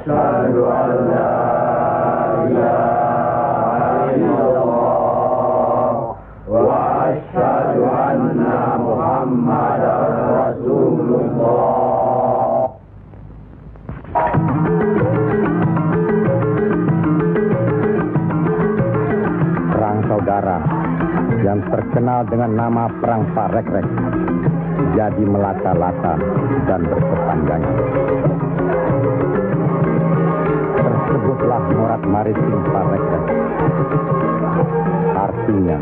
أشهد أن لا إله إلا الله وأشهد أن محمدا رسول الله. Perang saudara yang terkenal dengan nama Perang Parekrek jadi melata-lata dan berkepanjangan. Tersebutlah morat maritim Parekrek. Artinya,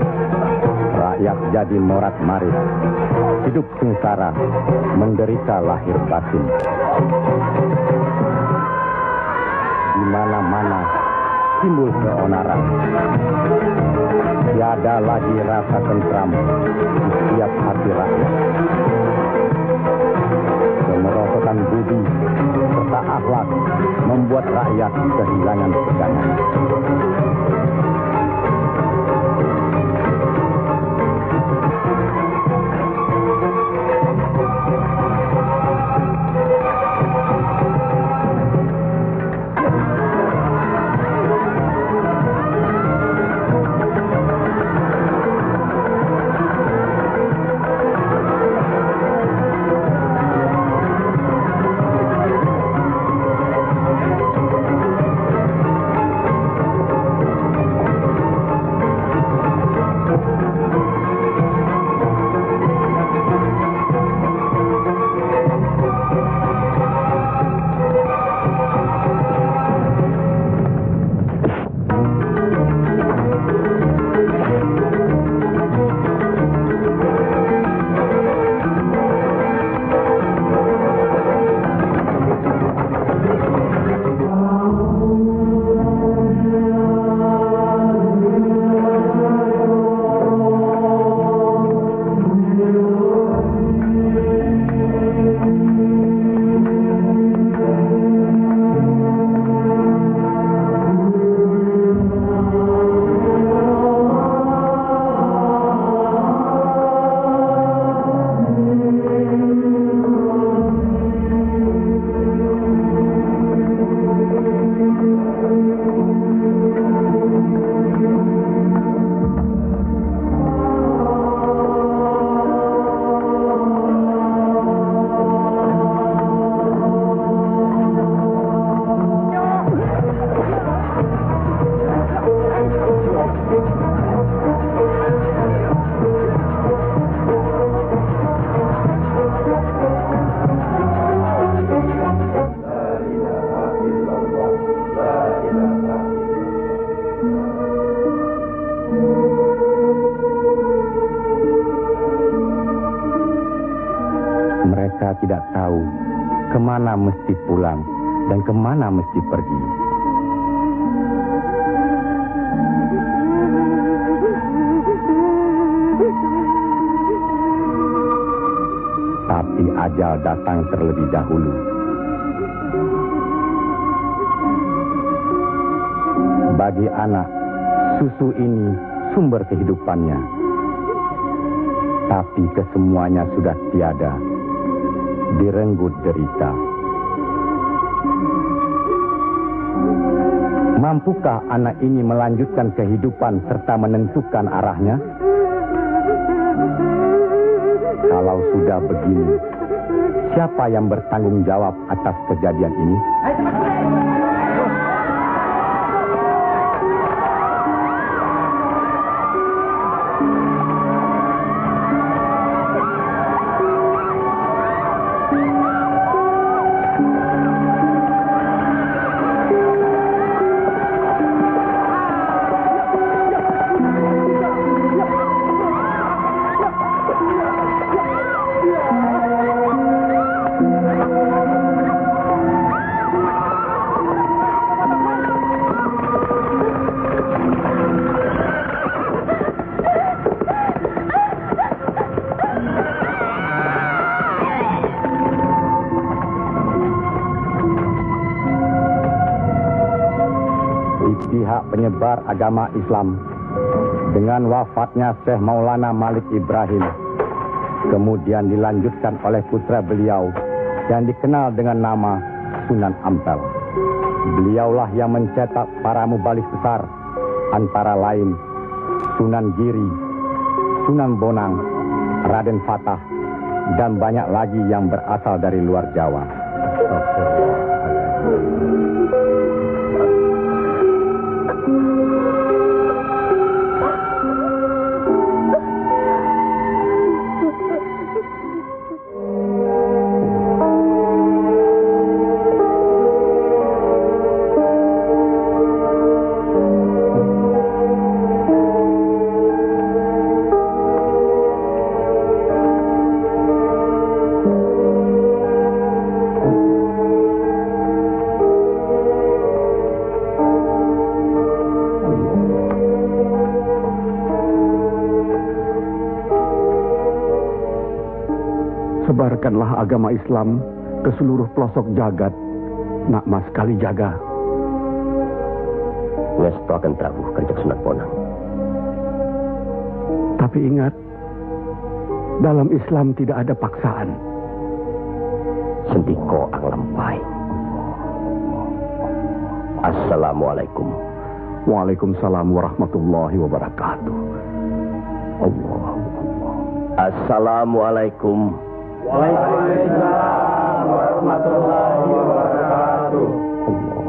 rakyat jadi morat marit, hidup sengsara, menderita lahir batin. Di mana-mana timbul keonaran. Tiada lagi rasa tentram di setiap hati rakyat. Kemerosotan budi serta akhlak membuat rakyat kehilangan pegangan. Mereka tidak tahu kemana mesti pulang dan kemana mesti pergi. Tapi ajal datang terlebih dahulu. Bagi anak, susu ini sumber kehidupannya. Tapi kesemuanya sudah tiada, direnggut derita. Mampukah anak ini melanjutkan kehidupan serta menentukan arahnya? Kalau sudah begini, siapa yang bertanggung jawab atas kejadian ini? Pihak penyebar agama Islam dengan wafatnya Syekh Maulana Malik Ibrahim kemudian dilanjutkan oleh putra beliau yang dikenal dengan nama Sunan Ampel. Beliaulah yang mencetak para mubalik besar, antara lain Sunan Giri, Sunan Bonang, Raden Fatah, dan banyak lagi yang berasal dari luar Jawa. Sebarkanlah agama Islam ke seluruh pelosok jagat, nak mas kali jaga. Ngesto akan Prabu Kanjeng Sunan Bonang. Tapi ingat, dalam Islam tidak ada paksaan. Sendiko ang lampai. Assalamualaikum. Waalaikumsalam warahmatullahi wabarakatuh. Allah. Assalamualaikum. Waalaikumsalam warahmatullahi wabarakatuh. Allah.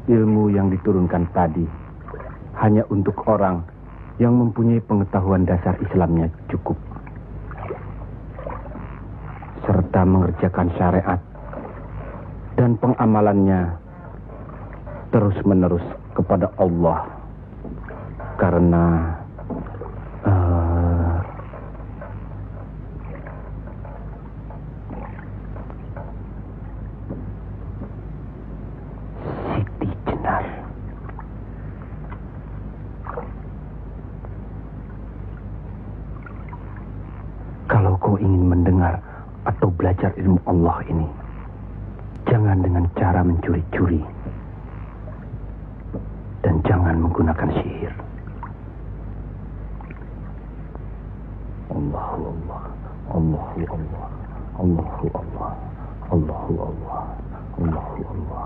Ilmu yang diturunkan tadi hanya untuk orang yang mempunyai pengetahuan dasar Islamnya cukup, serta mengerjakan syariat dan pengamalannya terus-menerus kepada Allah. Karena Siti Jenar. Kalau kau ingin mendengar atau belajar ilmu Allah ini, jangan dengan cara mencuri-curi. Dan jangan menggunakan sihir. Allahu Allah, Allahu Allah, Allahu Allah, Allahu Allah, Allahu Allah.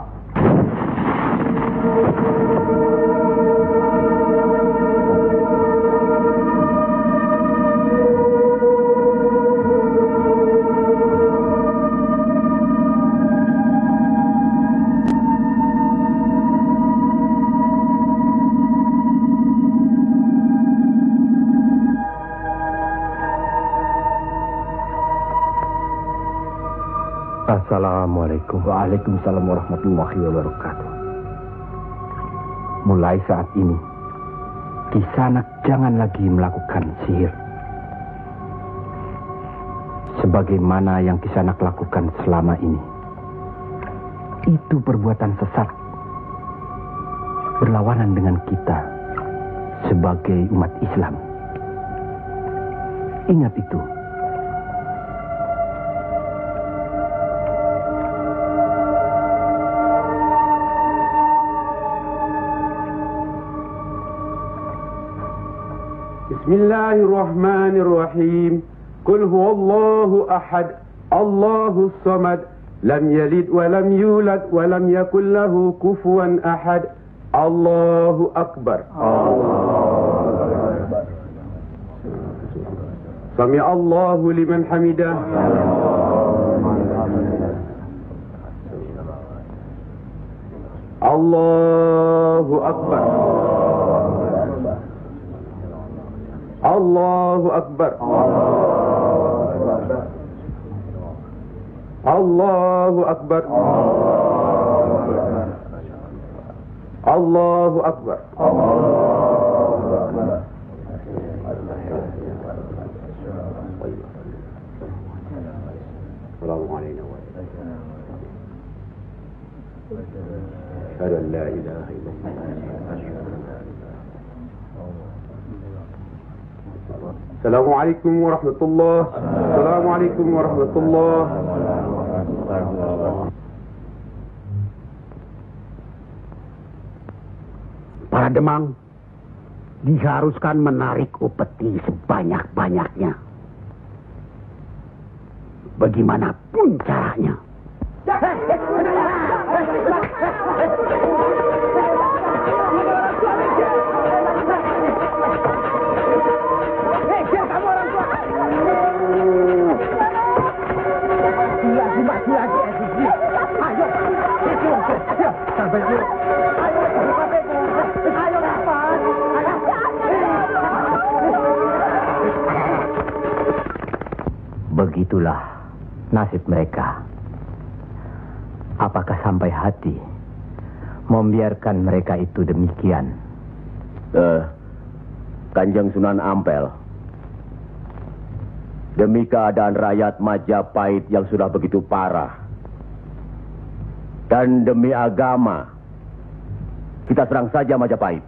Assalamualaikum. Waalaikumsalam warahmatullahi wabarakatuh. Mulai saat ini, Kisanak jangan lagi melakukan sihir. Sebagaimana yang Kisanak lakukan selama ini. Itu perbuatan sesat. Berlawanan dengan kita sebagai umat Islam. Ingat itu. Bismillahirrahmanirrahim. Qul huwallahu ahad, Allahus samad, lam yalid wa lam yulad wa lam yakul lahu kufuwan ahad. Allahu akbar. Sami Allahu liman hamidah. Allahu akbar. Allahu akbar. Allahu akbar. Allahu akbar. Assalamualaikum warahmatullahi wabarakatuh. Assalamualaikum warahmatullahi wabarakatuh. Para Demang, diharuskan menarik upeti sebanyak-banyaknya. Bagaimanapun caranya. Begitulah nasib mereka. Apakah sampai hati membiarkan mereka itu demikian? Kanjeng Sunan Ampel, demi keadaan rakyat Majapahit yang sudah begitu parah, dan demi agama, kita serang saja Majapahit.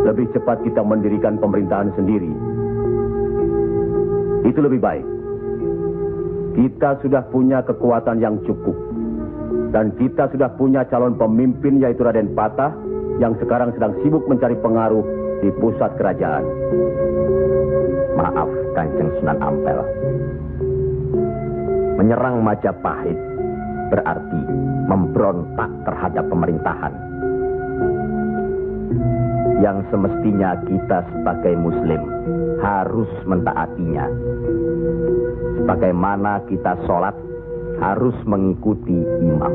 Lebih cepat kita mendirikan pemerintahan sendiri. Itu lebih baik. Kita sudah punya kekuatan yang cukup. Dan kita sudah punya calon pemimpin yaitu Raden Patah yang sekarang sedang sibuk mencari pengaruh di pusat kerajaan. Maaf, Kanjeng Sunan Ampel. Menyerang Majapahit berarti memberontak terhadap pemerintahan. Yang semestinya kita sebagai Muslim harus mentaatinya. Sebagaimana kita sholat harus mengikuti imam.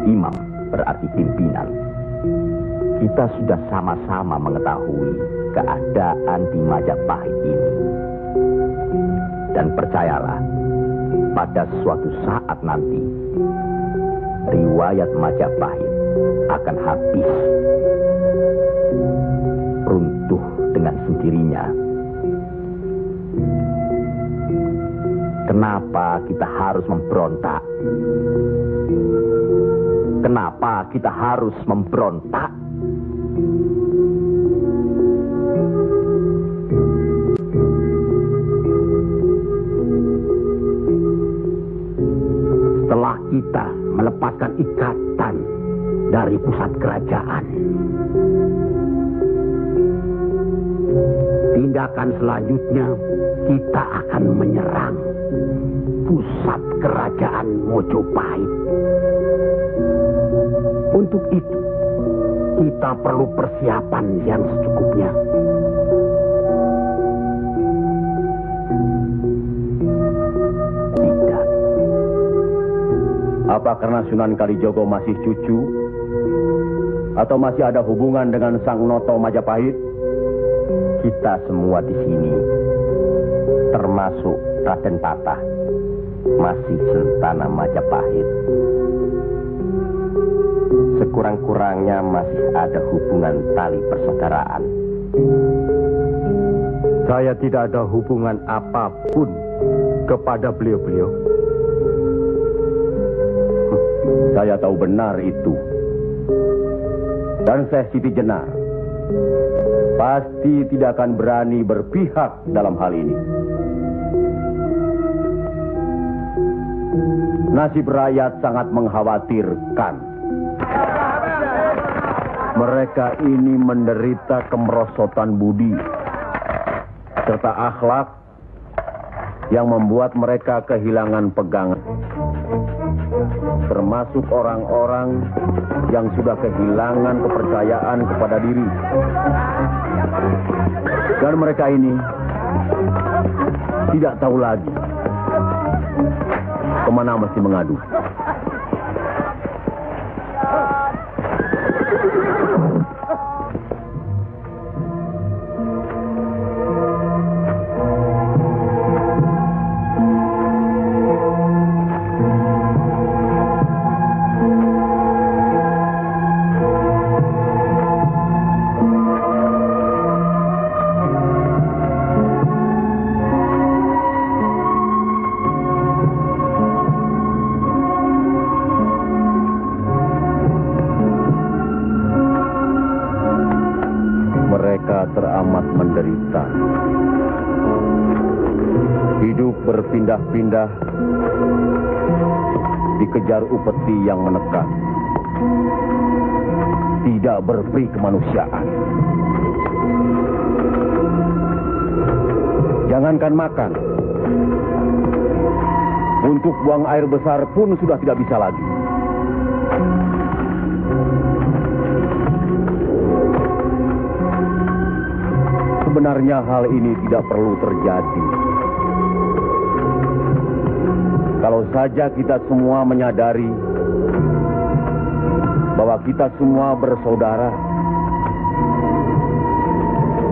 Imam berarti pimpinan. Kita sudah sama-sama mengetahui keadaan di Majapahit ini. Dan percayalah, pada suatu saat nanti, riwayat Majapahit akan habis. Runtuh dengan sendirinya. Kenapa kita harus memberontak? Kenapa kita harus memberontak? Setelah kita melepaskan ikatan dari pusat kerajaan, tindakan selanjutnya kita akan menyerang pusat kerajaan Mojopahit. Untuk itu, kita perlu persiapan yang secukupnya. Tidak. Apa karena Sunan Kalijogo masih cucu? Atau masih ada hubungan dengan Sang Noto Majapahit? Kita semua di sini, termasuk Raden Patah, masih sentana Majapahit. Sekurang-kurangnya masih ada hubungan tali persaudaraan. Saya tidak ada hubungan apapun kepada beliau-beliau. Saya tahu benar itu. Dan Syekh Siti Jenar pasti tidak akan berani berpihak dalam hal ini. Nasib rakyat sangat mengkhawatirkan. Mereka ini menderita kemerosotan budi serta akhlak yang membuat mereka kehilangan pegangan. Termasuk orang-orang yang sudah kehilangan kepercayaan kepada diri. Dan mereka ini tidak tahu lagi kemana mesti mengadu. Teramat menderita. Hidup berpindah-pindah, dikejar upeti yang menekan. Tidak berperi kemanusiaan. Jangankan makan, untuk buang air besar pun sudah tidak bisa lagi. Sebenarnya hal ini tidak perlu terjadi. Kalau saja kita semua menyadari bahwa kita semua bersaudara,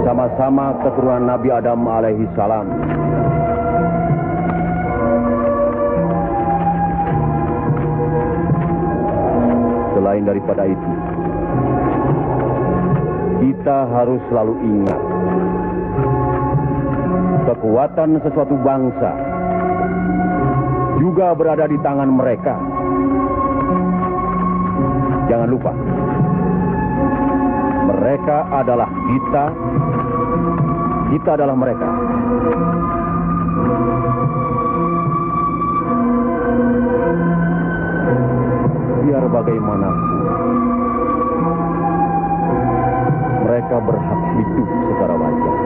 sama-sama keturunan Nabi Adam alaihi salam. Selain daripada itu, kita harus selalu ingat kekuatan sesuatu bangsa juga berada di tangan mereka. Jangan lupa, mereka adalah kita, kita adalah mereka. Biar bagaimanapun, mereka berhak hidup secara wajar.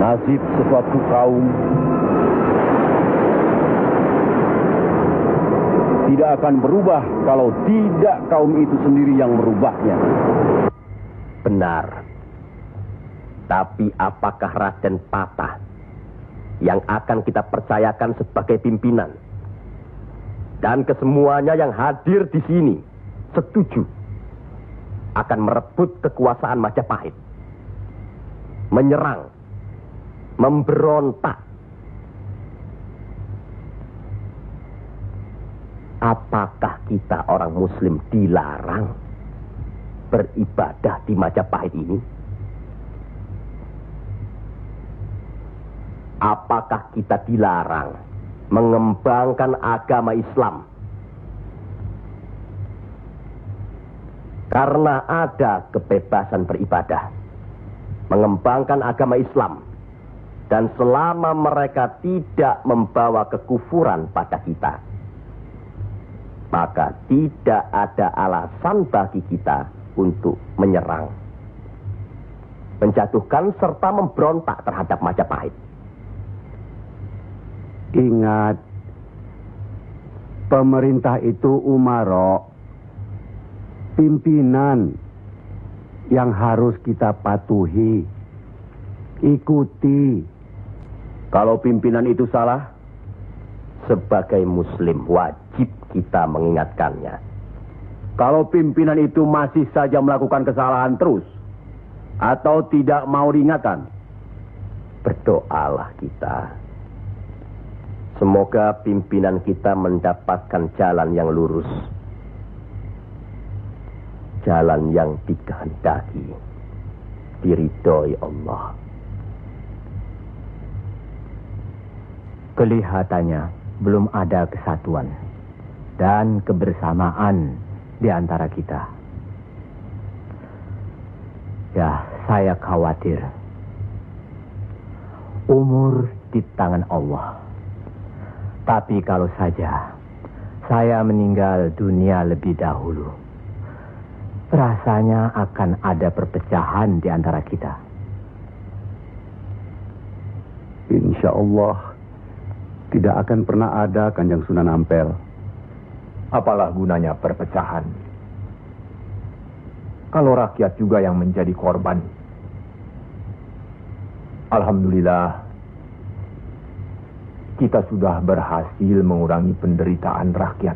Nasib sesuatu kaum tidak akan berubah kalau tidak kaum itu sendiri yang merubahnya. Benar. Tapi apakah Raden Patah yang akan kita percayakan sebagai pimpinan? Dan kesemuanya yang hadir di sini setuju akan merebut kekuasaan Majapahit, menyerang, memberontak. Apakah kita orang Muslim dilarang beribadah di Majapahit ini? Apakah kita dilarang mengembangkan agama Islam? Karena ada kebebasan beribadah, mengembangkan agama Islam, dan selama mereka tidak membawa kekufuran pada kita, maka tidak ada alasan bagi kita untuk menyerang, menjatuhkan serta memberontak terhadap Majapahit. Ingat, pemerintah itu umara, pimpinan yang harus kita patuhi, ikuti. Kalau pimpinan itu salah, sebagai Muslim wajib kita mengingatkannya. Kalau pimpinan itu masih saja melakukan kesalahan terus atau tidak mau diingatkan, berdoalah kita. Semoga pimpinan kita mendapatkan jalan yang lurus, jalan yang dikehendaki, diridhoi Allah. Kelihatannya belum ada kesatuan dan kebersamaan di antara kita. Ya, saya khawatir. Umur di tangan Allah. Tapi kalau saja saya meninggal dunia lebih dahulu, rasanya akan ada perpecahan di antara kita. Insya Allah tidak akan pernah ada, Kanjeng Sunan Ampel. Apalah gunanya perpecahan kalau rakyat juga yang menjadi korban? Alhamdulillah, kita sudah berhasil mengurangi penderitaan rakyat.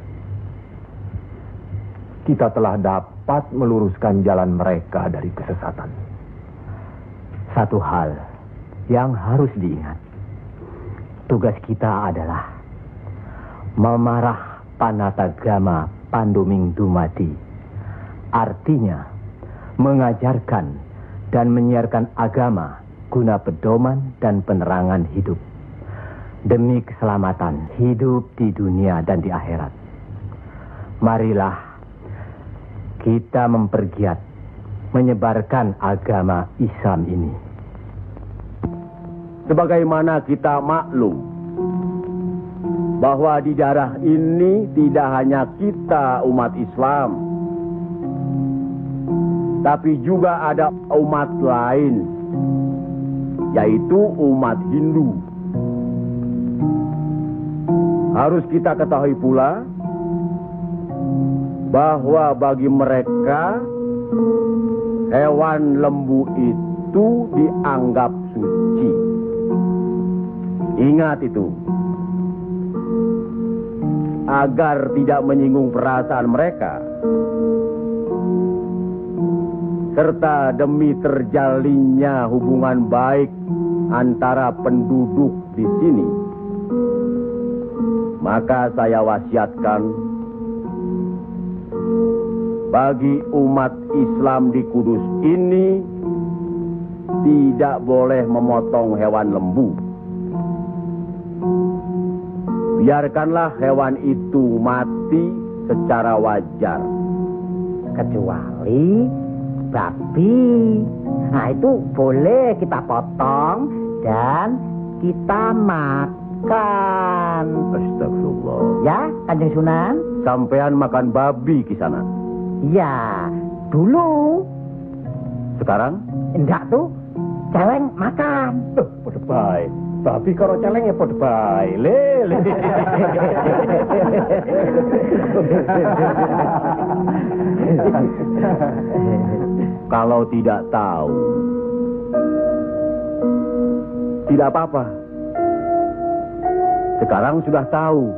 Kita telah dapat meluruskan jalan mereka dari kesesatan. Satu hal yang harus diingat. Tugas kita adalah memarah panatagama panduming dumadi. Artinya, mengajarkan dan menyiarkan agama guna pedoman dan penerangan hidup. Demi keselamatan hidup di dunia dan di akhirat. Marilah kita mempergiat menyebarkan agama Islam ini. Sebagaimana kita maklum bahwa di daerah ini tidak hanya kita umat Islam, tapi juga ada umat lain, yaitu umat Hindu. Harus kita ketahui pula bahwa bagi mereka hewan lembu itu dianggap suci. Ingat itu, agar tidak menyinggung perasaan mereka, serta demi terjalinnya hubungan baik antara penduduk di sini, maka saya wasiatkan bagi umat Islam di Kudus ini tidak boleh memotong hewan lembu. Biarkanlah hewan itu mati secara wajar. Kecuali babi. Nah, itu boleh kita potong dan kita makan. Astagfirullah. Ya, Kanjeng Sunan? Sampean makan babi Kisana? Ya, dulu. Sekarang? Enggak tuh, celeng makan. Pada baik. Babi karo celeng ya pada baik. Lele. Kalau tidak tahu, tidak apa-apa. Sekarang sudah tahu.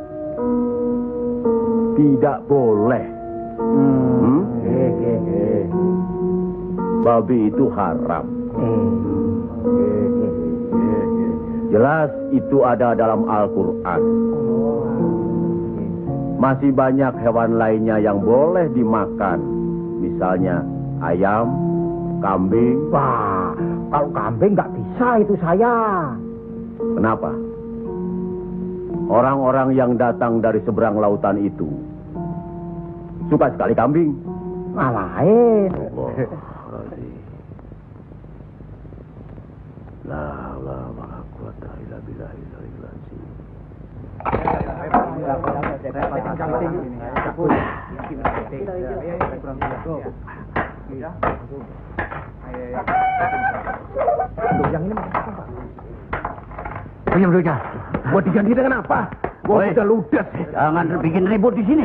Tidak boleh. Babi itu haram. Jelas itu ada dalam Al-Quran. Masih banyak hewan lainnya yang boleh dimakan. Misalnya ayam, kambing. Wah, kalau kambing nggak bisa itu saya. Kenapa? Orang-orang yang datang dari seberang lautan itu suka sekali kambing. Malahin. Yang dulunya, buat diganti dengan apa? Gua udah ludes. Jangan bikin ribut di sini.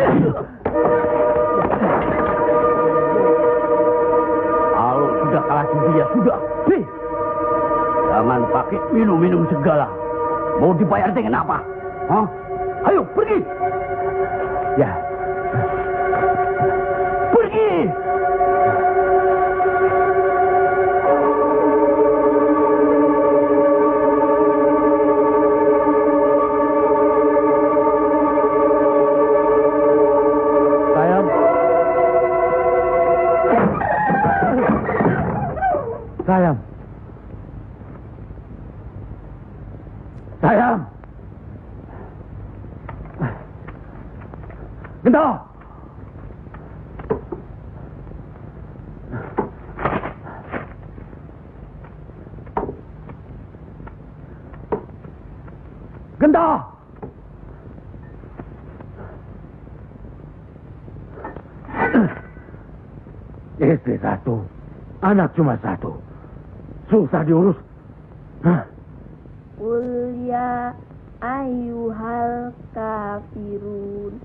Kalau sudah kalah judi ya sudah. Jangan pakai minum-minum segala. Mau dibayar dengan apa? Hah? Ayo pergi. Ya. Pergi. Sayang. Sayang. Gento. Gento. Istri satu, anak cuma satu. Susah diurus. Qul ya ayyuhal kafirun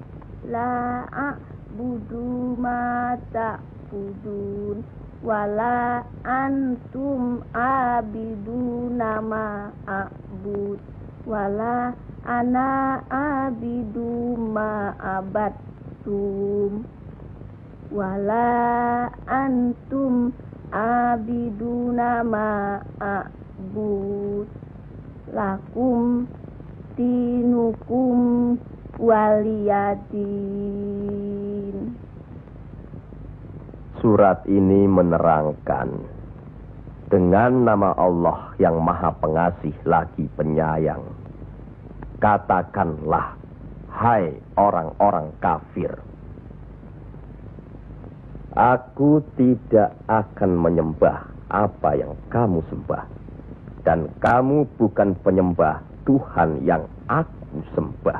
la a'budu ma ta'budun wala antum abiduna ma a'bud wala ana abidu ma abattum wala antum abiduna ma a'bud lakum dinukum waliyadin. Surat ini menerangkan dengan nama Allah yang Maha Pengasih lagi Penyayang. Katakanlah, hai orang-orang kafir, aku tidak akan menyembah apa yang kamu sembah, dan kamu bukan penyembah Tuhan yang aku sembah,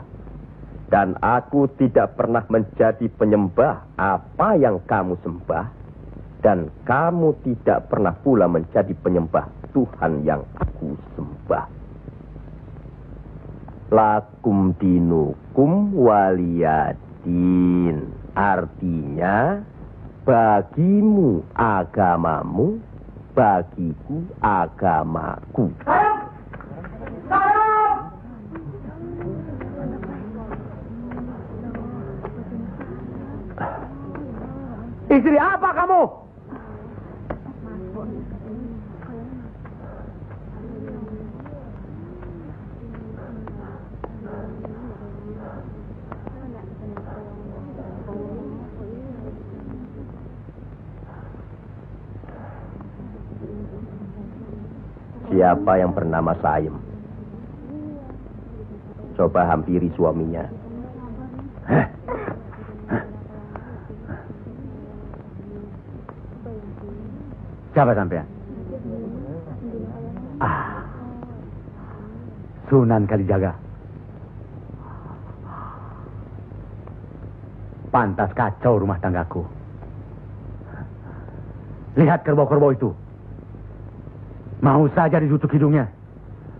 dan aku tidak pernah menjadi penyembah apa yang kamu sembah, dan kamu tidak pernah pula menjadi penyembah Tuhan yang aku sembah. Lakum dinukum waliyadin, artinya bagimu agamamu, bagiku agamaku. Istri apa kamu? Siapa yang bernama Saim? Coba hampiri suaminya. Siapa sampean? Sunan Kalijaga. Pantas kacau rumah tanggaku. Lihat kerbau-kerbau itu. Mau saja ditutup hidungnya.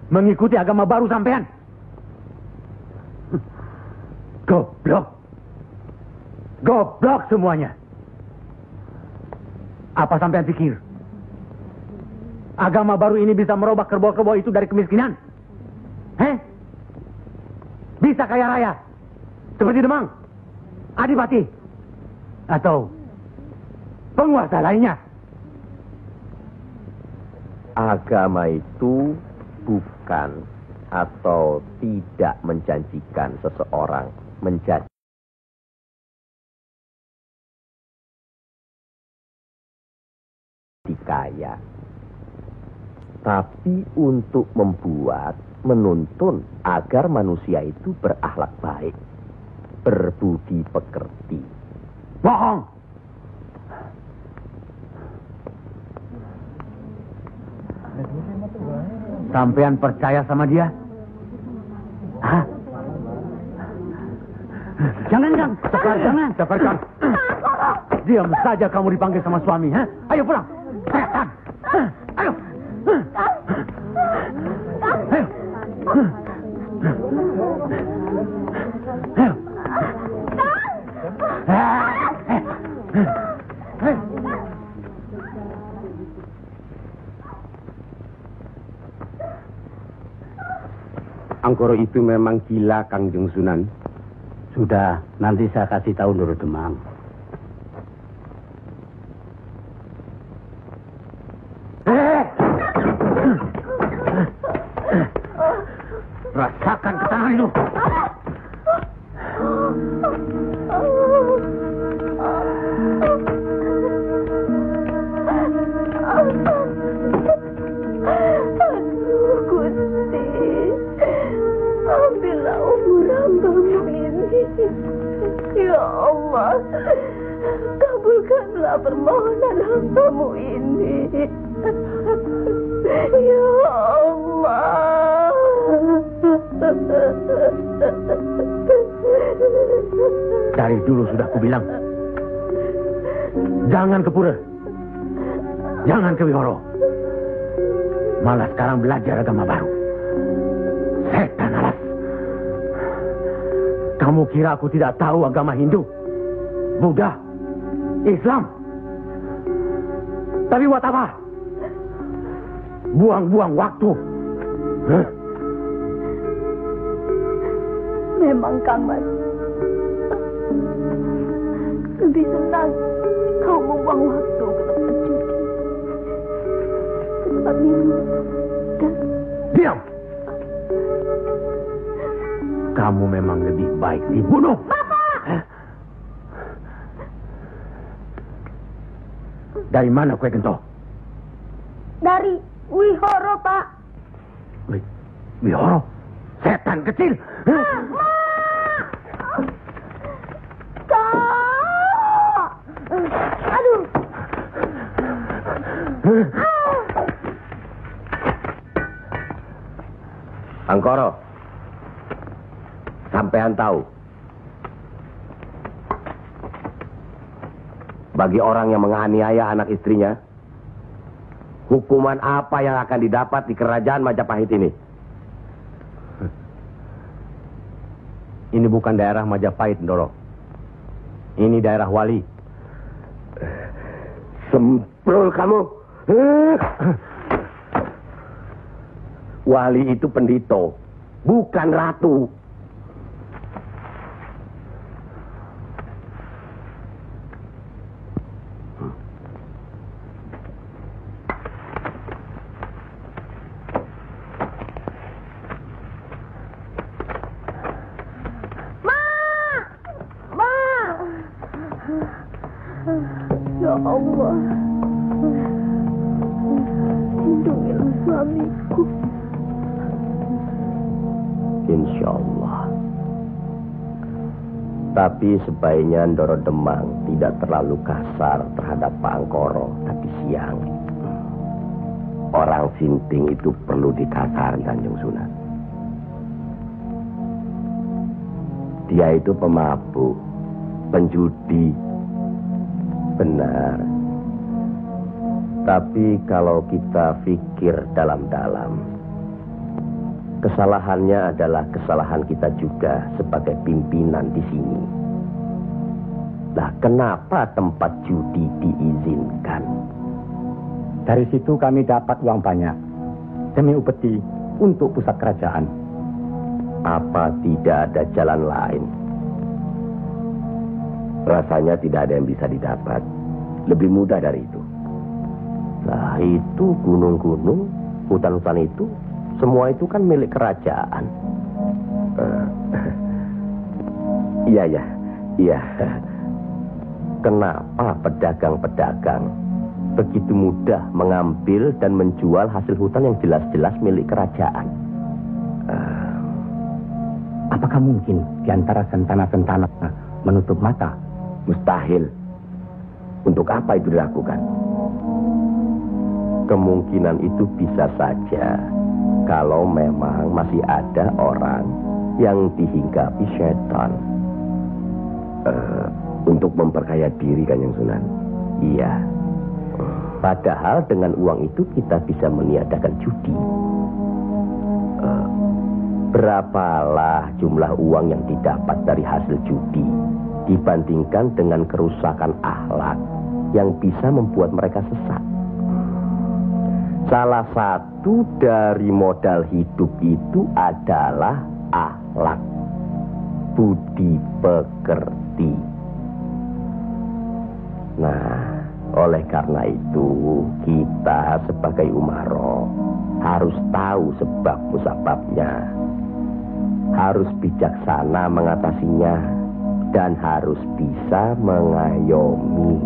Mengikuti agama baru sampean. Goblok. Goblok semuanya. Apa sampean pikir? Agama baru ini bisa merubah kerbau-kerbau itu dari kemiskinan? Bisa kaya raya? Seperti Demang, Adipati, atau penguasa lainnya? Agama itu bukan atau tidak menjanjikan seseorang menjadi kaya, tapi untuk menuntun agar manusia itu berakhlak baik, berbudi pekerti. Bohong! Sampean percaya sama dia? Hah? Jangan. Sekarang. Diam saja kamu dipanggil sama suami, ha? Ayo pulang. Ayo. Angkoro itu memang gila, Kangjeng Sunan. Sudah, nanti saya kasih tahu Nurul Demang. Rasakan ketangan itu. Ya Allah, kabulkanlah permohonan hamba-Mu ini. Ya Allah. Dari dulu sudah kubilang, jangan ke pura, jangan ke wihoro, malah sekarang belajar agama baru. Setan alas. Kamu kira aku tidak tahu agama Hindu, Buddha, Islam? Tapi buat apa? Buang-buang waktu. Memang Kang Mas, lebih senang kau membuang waktu ke tempat judi, ke tempat minum dan... Diam! Kamu memang lebih baik dibunuh. Bapak! Dari mana kue gento? Dari Wihoro, Pak. Wihoro? Setan kecil. Kak! Aduh. Angkoro, sampean tahu, bagi orang yang menganiaya anak istrinya, hukuman apa yang akan didapat di kerajaan Majapahit ini? Ini bukan daerah Majapahit, Ndoro. Ini daerah Wali. Semprul kamu. Wali itu pendito, bukan ratu. Ya Allah, lindungilah suamiku. Insya Allah. Tapi sebaiknya Ndoro Demang tidak terlalu kasar terhadap Pak Angkoro tadi siang. Orang sinting itu perlu dikasari, Kanjeng Sunan. Dia itu pemabuk, penjudi. Benar. Tapi kalau kita pikir dalam-dalam, kesalahannya adalah kesalahan kita juga sebagai pimpinan di sini. Lah, kenapa tempat judi diizinkan? Dari situ kami dapat uang banyak demi upeti untuk pusat kerajaan. Apa tidak ada jalan lain? Rasanya tidak ada yang bisa didapat lebih mudah dari itu. Nah, itu gunung-gunung, hutan-hutan itu, semua itu kan milik kerajaan. Iya. Kenapa pedagang-pedagang begitu mudah mengambil dan menjual hasil hutan yang jelas-jelas milik kerajaan? Apakah mungkin di antara sentana-sentana menutup mata? Mustahil. Untuk apa itu dilakukan? Kemungkinan itu bisa saja kalau memang masih ada orang yang dihinggapi setan untuk memperkaya diri, Kanjeng Sunan. Iya. Padahal dengan uang itu kita bisa meniadakan judi. Berapalah jumlah uang yang didapat dari hasil judi dibandingkan dengan kerusakan akhlak yang bisa membuat mereka sesat. Salah satu dari modal hidup itu adalah akhlak, budi pekerti. Nah, oleh karena itu kita sebagai umaro harus tahu sebab musababnya, harus bijaksana mengatasinya, dan harus bisa mengayomi.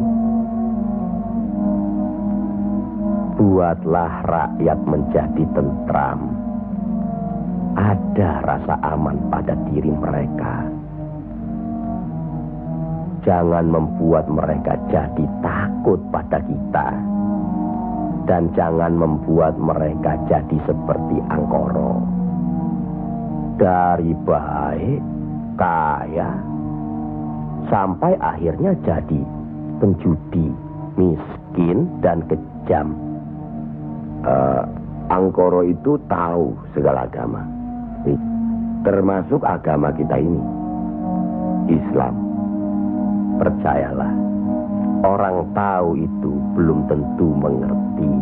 Buatlah rakyat menjadi tentram. Ada rasa aman pada diri mereka. Jangan membuat mereka jadi takut pada kita. Dan jangan membuat mereka jadi seperti Angkoro. Dari baik, kaya, sampai akhirnya jadi penjudi, miskin, dan kejam. Angkoro itu tahu segala agama, termasuk agama kita ini, Islam. Percayalah, orang tahu itu belum tentu mengerti.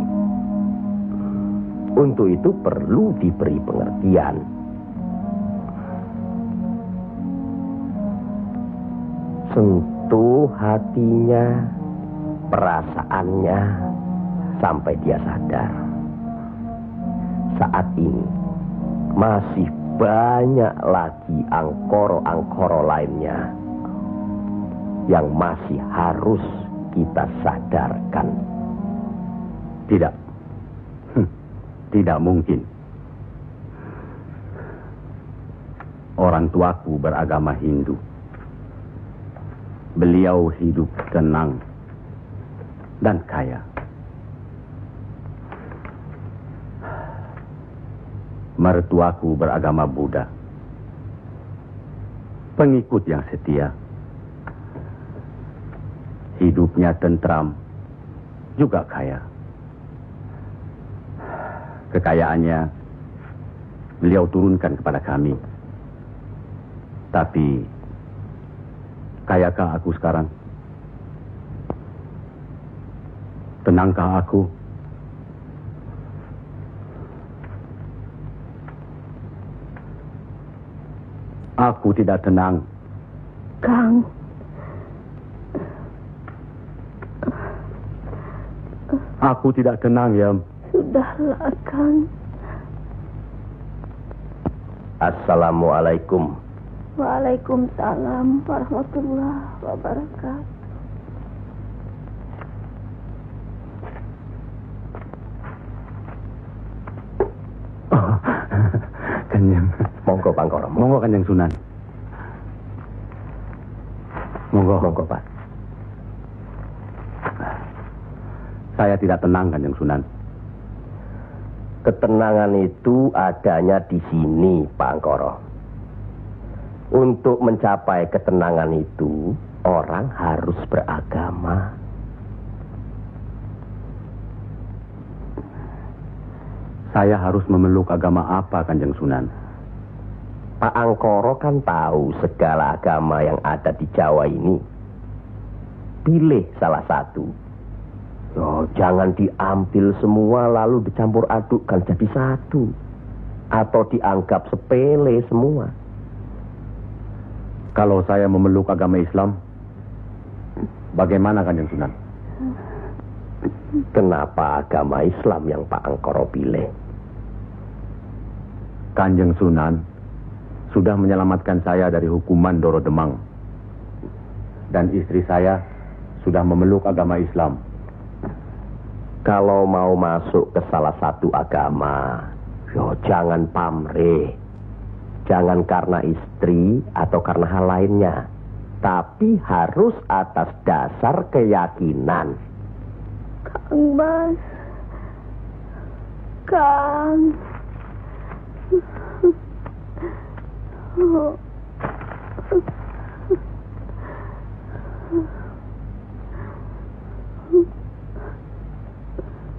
Untuk itu perlu diberi pengertian. sentuh hatinya, perasaannya, sampai dia sadar. Saat ini masih banyak lagi angkoro-angkoro lainnya yang masih harus kita sadarkan. Tidak. Tidak mungkin. Orang tuaku beragama Hindu. Beliau hidup tenang dan kaya. Mertuaku beragama Buddha. Pengikut yang setia. Hidupnya tentram, juga kaya. Kekayaannya beliau turunkan kepada kami. Tapi, kayakah aku sekarang? Tenangkah aku? Aku tidak tenang. Kang. Aku tidak tenang, Yam. Sudahlah, Kang. Assalamualaikum. Waalaikumsalam warahmatullahi wabarakatuh. Kanjeng. Monggo Pangkoro. Monggo Kanjeng Sunan. Monggo. Monggo Pak. Saya tidak tenang Kanjeng Sunan. Ketenangan itu adanya di sini, Pak Angkoro. Untuk mencapai ketenangan itu, orang harus beragama. Saya harus memeluk agama apa, Kanjeng Sunan? Pak Angkoro kan tahu segala agama yang ada di Jawa ini. Pilih salah satu. Oh, jangan diambil semua lalu dicampur adukkan jadi satu. Atau dianggap sepele semua. Kalau saya memeluk agama Islam, bagaimana Kanjeng Sunan? Kenapa agama Islam yang Pak Angkoro pilih? Kanjeng Sunan sudah menyelamatkan saya dari hukuman Doro Demang. Dan istri saya sudah memeluk agama Islam. Kalau mau masuk ke salah satu agama, jangan pamrih. Jangan karena istri atau karena hal lainnya. Tapi harus atas dasar keyakinan. Kang Mas. Kang.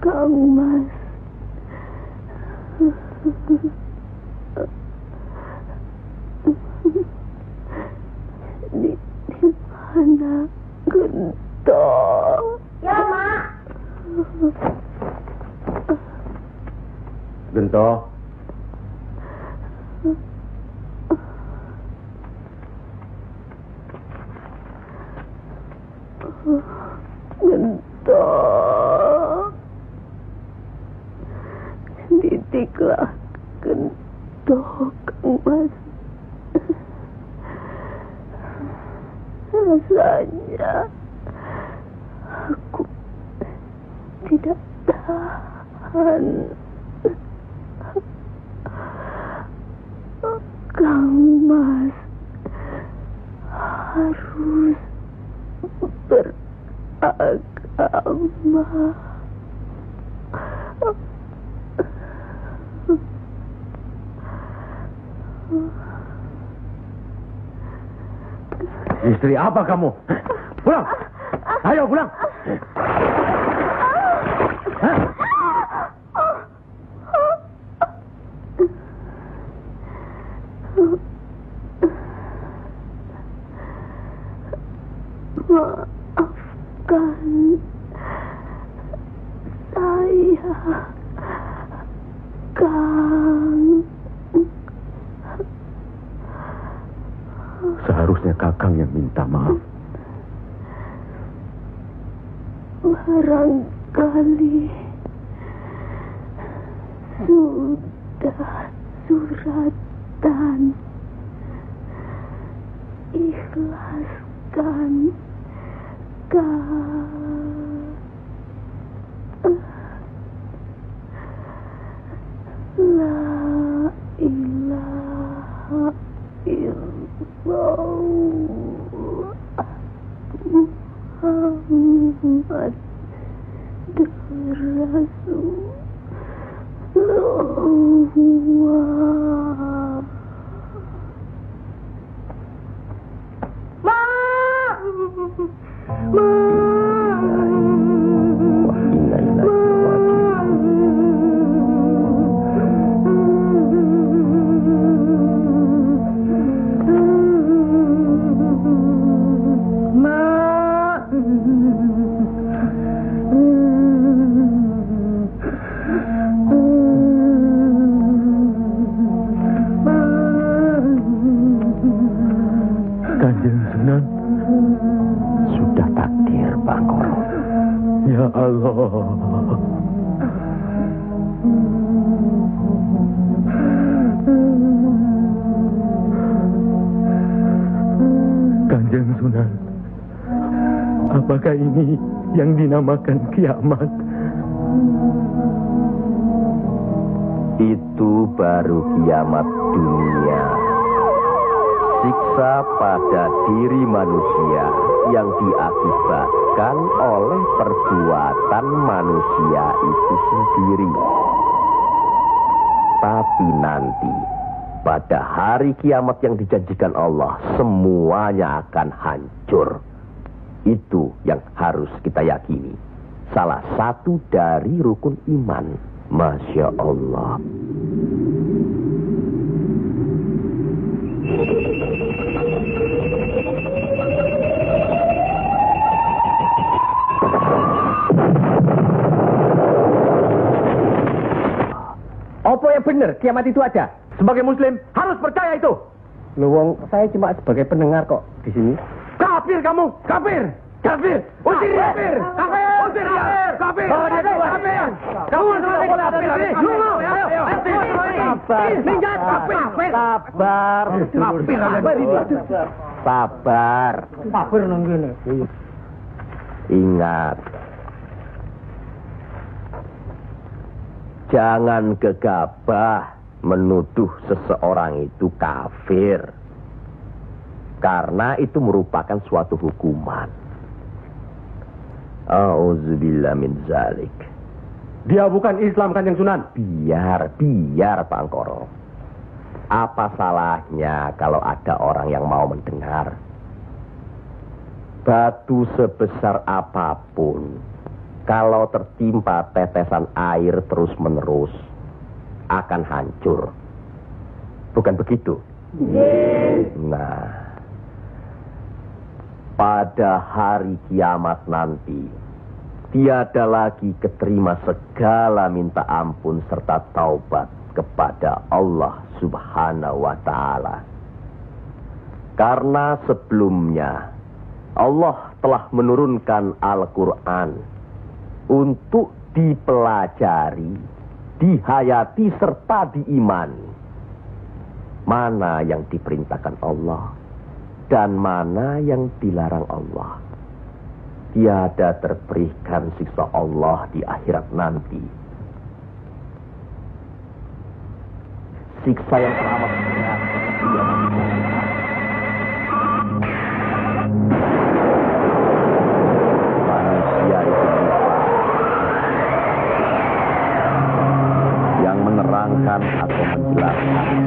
Kang Mas. Di mana Gento? Ya, Mak. Gento. Gento. Didiklah Gento, Kang Mas. Rasanya aku tidak tahan. Kang Mas harus beragama. Istri apa kamu? Pulang! Ayo pulang! Maafkan saya, Kang. Seharusnya Kakang yang minta maaf. Barangkali sudah suratan. Ikhlaskan La ilaha illallah Muhammad Rasulullah. Kanjeng Sunan, Sudah takdir, Bangkoro. ya Allah. Kanjeng Sunan, apakah ini yang dinamakan kiamat? Itu baru kiamat dunia. Siksa pada diri manusia yang diakibatkan oleh perbuatan manusia itu sendiri. Tapi nanti, pada hari kiamat yang dijanjikan Allah, semuanya akan hancur. Itu yang harus kita yakini. Salah satu dari rukun iman. Masya Allah. Apa yang benar kiamat itu ada? Sebagai muslim harus percaya itu. Luwung, saya cuma sebagai pendengar kok di sini. Kafir kamu, kafir. Kafir, usir kafir. Kafir, usir kafir. Kafir, kafir. Kamu tidak boleh kafir. Minggat kafir. Sabar. Sabar. Kafir nang ngene. Ingat. Jangan gegabah menuduh seseorang itu kafir. Karena itu merupakan suatu hukuman. A'udzubillah min zalik. Dia bukan Islam, Kanjeng Sunan. Biar Pak Angkoro. Apa salahnya kalau ada orang yang mau mendengar? Batu sebesar apapun, kalau tertimpa tetesan air terus-menerus, akan hancur. Bukan begitu? Nah, pada hari kiamat nanti, tiada lagi keterima segala minta ampun serta taubat kepada Allah Subhanahu wa Ta'ala. Karena sebelumnya Allah telah menurunkan Al-Quran untuk dipelajari, dihayati serta diimani. Mana yang diperintahkan Allah dan mana yang dilarang Allah. Tiada terberikan siksa Allah di akhirat nanti. Siksa yang teramat berat. Manusia itu yang menerangkan atau menjelaskan.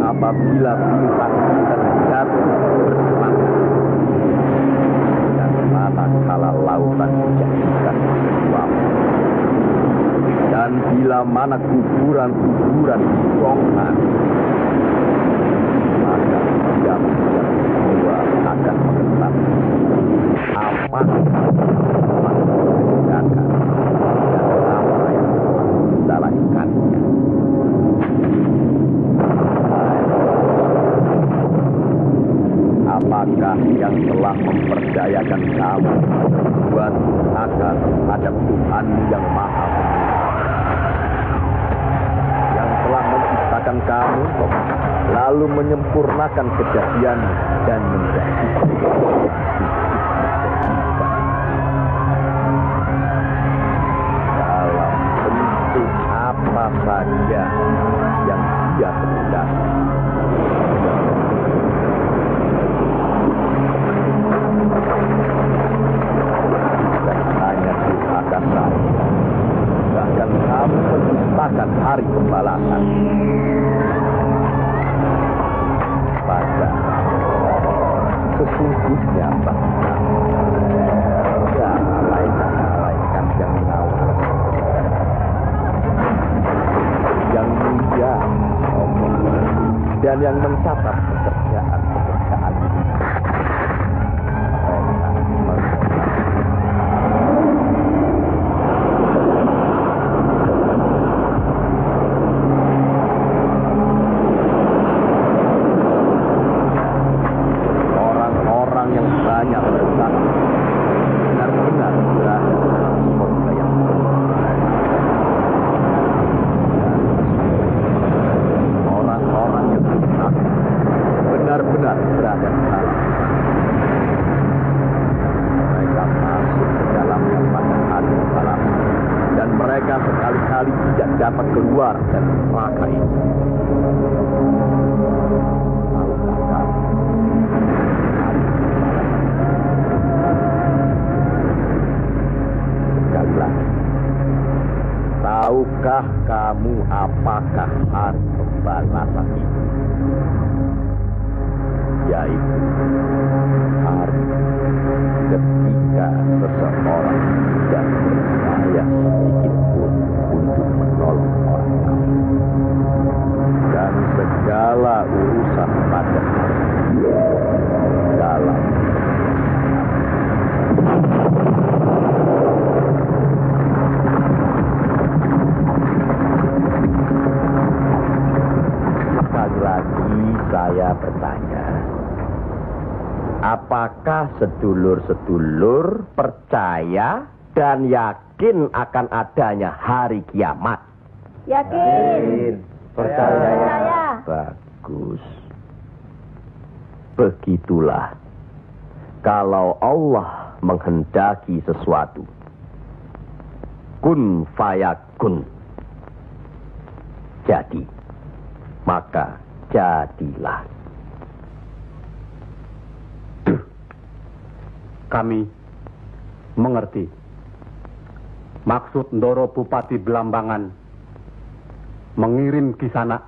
Apabila bintang terjatuh bersama dan manakala lautan dijadikan suam, dan bila mana kuburan-kuburan dibongkar, maka setiap jiwa akan mengetahui apa yang telah dikerjakan dan apa yang telah kita lakukannya. Siapakah yang telah memperdayakan kamu buat akan terhadap Tuhan yang Maha yang telah menciptakan kamu lalu menyempurnakan kejadian dan menjadi dalam bentuk apa saja yang Dia kehendaki. Dan hanya curahkan saja. Bahkan kamu menciptakan hari pembalasan. Pada sesungguhnya bahkan ada malaikat yang mengawal yang mulia dan yang mencatat pekerjaan orang-orang yang banyak bersatu benar-benar berada dalam surga yang orang-orang yang bersatu benar-benar berada dalam mereka masuk ke dalamnya pada hari pembalasan dan mereka sekali-kali tidak dapat keluar dari neraka itu. Sekali lagi, tahukah kamu apakah hari pembalasan itu? Yaitu hari ketika seseorang tidak berdaya sedikit pun untuk menolong orang lain. Dan segala urusan pada hari itu dalam sekali lagi saya bertanya, apakah sedulur-sedulur percaya dan yakin akan adanya hari kiamat? Yakin. Percaya. Bagus. Begitulah. Kalau Allah menghendaki sesuatu, kun fayakun. Jadi, maka jadilah. Kami mengerti maksud Ndoro Bupati Belambangan mengirim Kisanak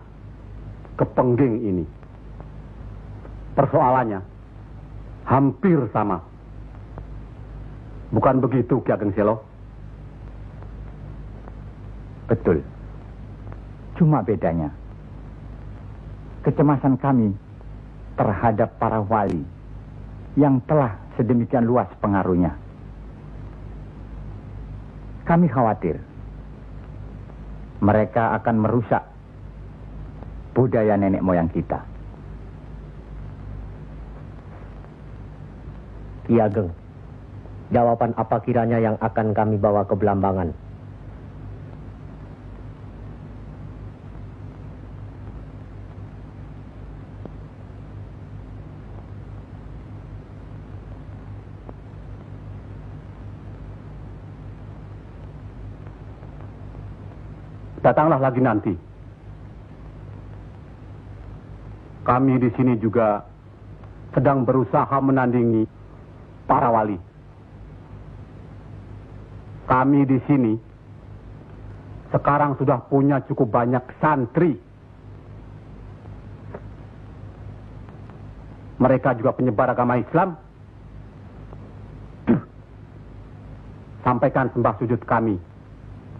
ke Pengging ini. Persoalannya hampir sama. Bukan begitu, Ki Ageng Selo? Betul. Cuma bedanya, kecemasan kami terhadap para wali yang telah sedemikian luas pengaruhnya. Kami khawatir mereka akan merusak budaya nenek moyang kita. Ki Ageng, jawaban apa kiranya yang akan kami bawa ke Belambangan? Datanglah lagi nanti. Kami di sini juga sedang berusaha menandingi para wali. Kami di sini sekarang sudah punya cukup banyak santri. Mereka juga penyebar agama Islam. Sampaikan sembah sujud kami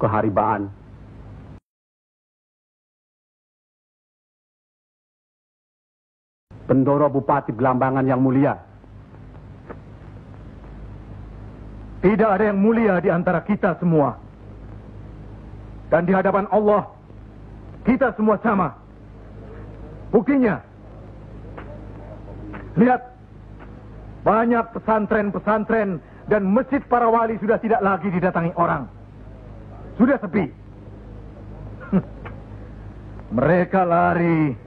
ke Haribaan. Bendoro Bupati Belambangan yang mulia. Tidak ada yang mulia di antara kita semua. Dan di hadapan Allah, kita semua sama. Buktinya, lihat banyak pesantren-pesantren dan masjid para wali sudah tidak lagi didatangi orang. Sudah sepi. Mereka lari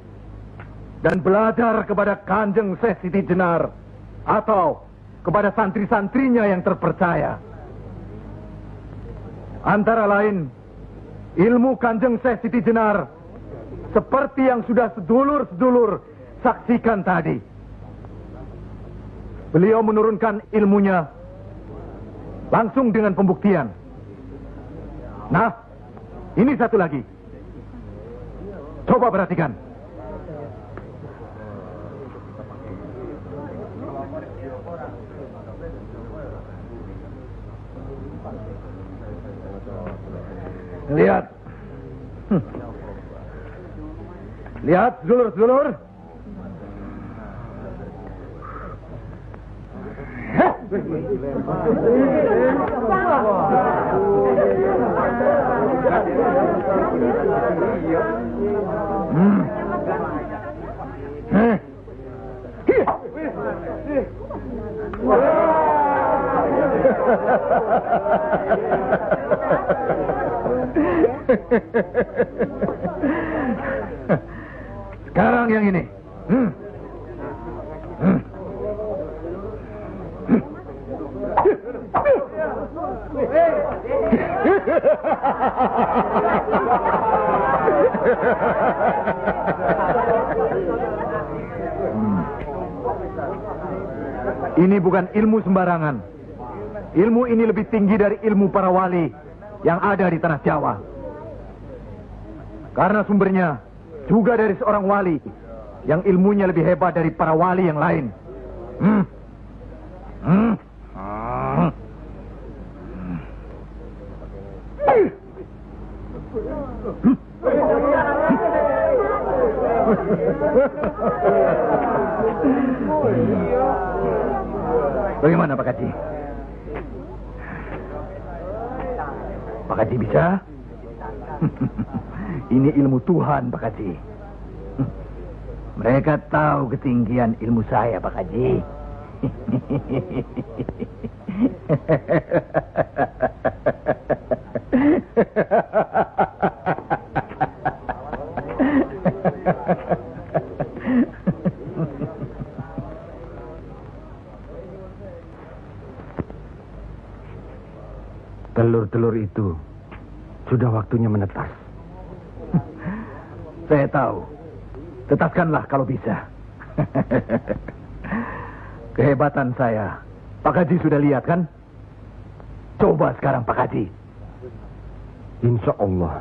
dan belajar kepada Kanjeng Syekh Siti Jenar atau kepada santri-santrinya yang terpercaya. Antara lain, ilmu Kanjeng Syekh Siti Jenar seperti yang sudah sedulur-sedulur saksikan tadi. Beliau menurunkan ilmunya langsung dengan pembuktian. Nah, ini satu lagi. Coba perhatikan. Lihat. Lihat, sedulur-sedulur. Sekarang yang ini. Ini bukan ilmu sembarangan. Ilmu ini lebih tinggi dari ilmu para wali yang ada di tanah Jawa. Karena sumbernya juga dari seorang wali yang ilmunya lebih hebat dari para wali yang lain. Bagaimana Pak Haji? Pak Haji bisa? Ini ilmu Tuhan, Pak Haji. Mereka tahu ketinggian ilmu saya, Pak Haji. Telur-telur itu sudah waktunya menetas. Saya tahu. Tetaskanlah kalau bisa. Kehebatan saya, Pak Haji sudah lihat kan? Coba sekarang Pak Haji. Insya Allah.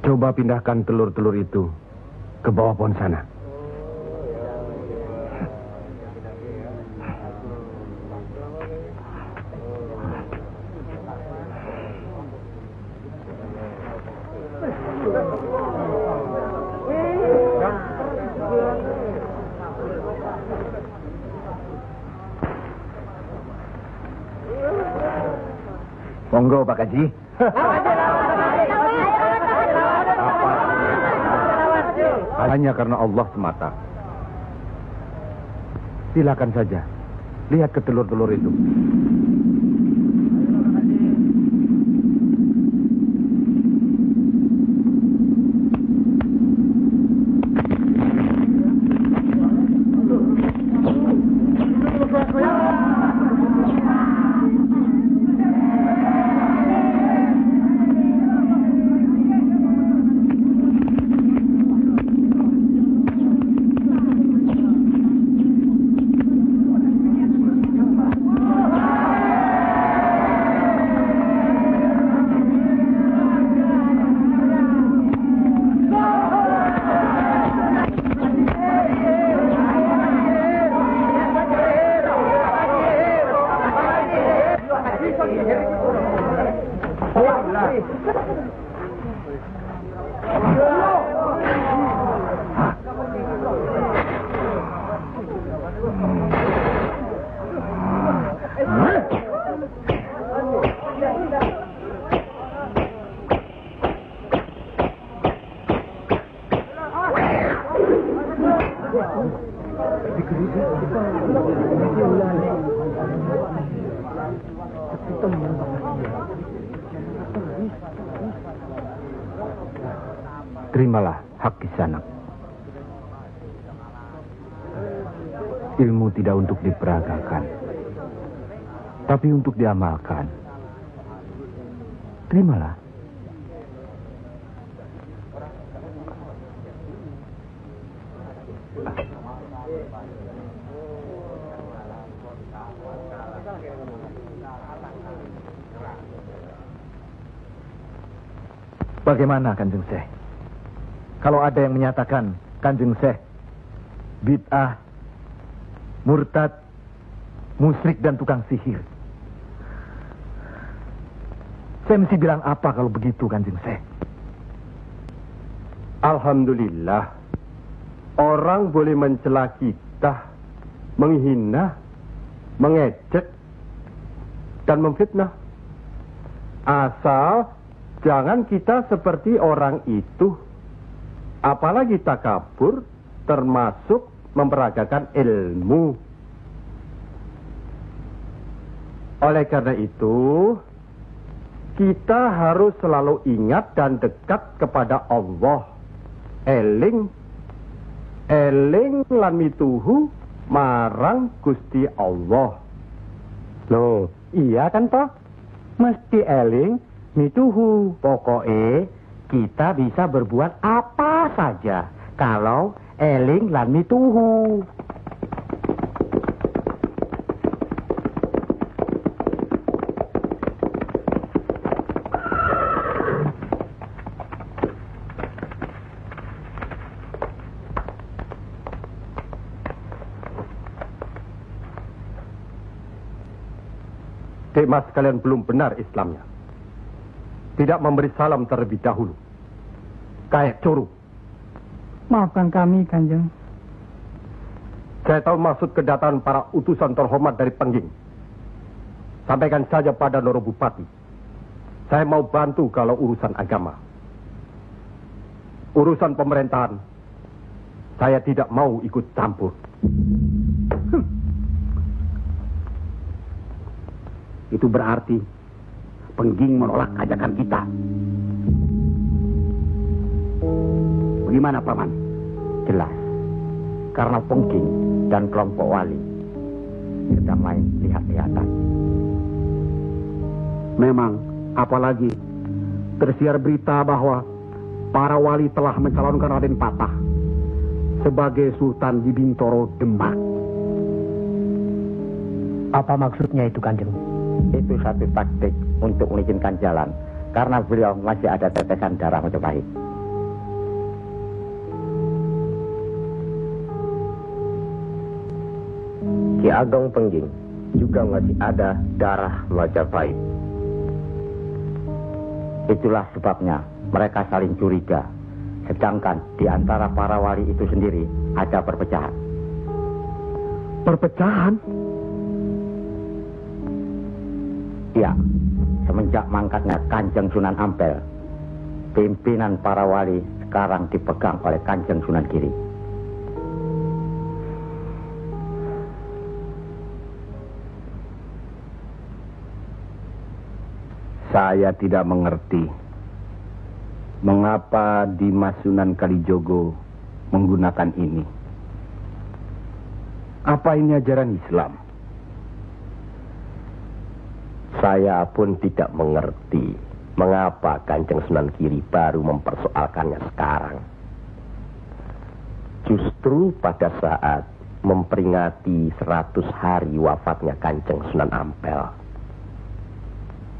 Coba pindahkan telur-telur itu ke bawah pohon sana. Monggo Pak Haji. Hanya karena Allah semata. Silakan saja. Lihat ke telur-telur itu. Terimalah hak Kisanak. Ilmu tidak untuk diperagakan, tapi untuk diamalkan. Terimalah. Bagaimana Kanjeng Syekh? Kalau ada yang menyatakan Kanjeng Syekh bid'ah, murtad, musyrik dan tukang sihir, saya mesti bilang apa kalau begitu Kanjeng Syekh? Alhamdulillah, orang boleh mencela kita, menghina, mengejek, dan memfitnah. Asal jangan kita seperti orang itu. Apalagi takabur, termasuk memperagakan ilmu. Oleh karena itu, kita harus selalu ingat dan dekat kepada Allah. Eling lan mituhu marang Gusti Allah. Loh, iya kan toh? Mesti eling mituhu. Pokoknya kita bisa berbuat apa saja kalau eling lan mituhu. Dek Mas, kalian belum benar Islamnya. Tidak memberi salam terlebih dahulu. Kayak curu. Maafkan kami, Kanjeng. Saya tahu maksud kedatangan para utusan terhormat dari Pengging. Sampaikan saja pada Noro Bupati. Saya mau bantu kalau urusan agama. Urusan pemerintahan, saya tidak mau ikut campur. Itu berarti Pengging menolak ajakan kita. Bagaimana, Paman? Jelas, karena Pengging dan kelompok wali sedang main lihat-lihatan. Memang, apalagi tersiar berita bahwa para wali telah mencalonkan Raden Patah sebagai Sultan di Bintoro Demak. Apa maksudnya itu, Kanjeng? Itu satu taktik untuk melicinkan jalan, karena beliau masih ada tetesan darah Majapahit. Ki Ageng Pengging juga masih ada darah Majapahit. Itulah sebabnya mereka saling curiga, sedangkan di antara para wali itu sendiri ada perpecahan. Perpecahan? Ya, semenjak mangkatnya Kanjeng Sunan Ampel, pimpinan para wali sekarang dipegang oleh Kanjeng Sunan Giri. Saya tidak mengerti mengapa Dimas Sunan Kalijogo menggunakan ini. Apa ini ajaran Islam? Saya pun tidak mengerti mengapa Kanjeng Sunan Giri baru mempersoalkannya sekarang. Justru pada saat memperingati 100 hari wafatnya Kanjeng Sunan Ampel.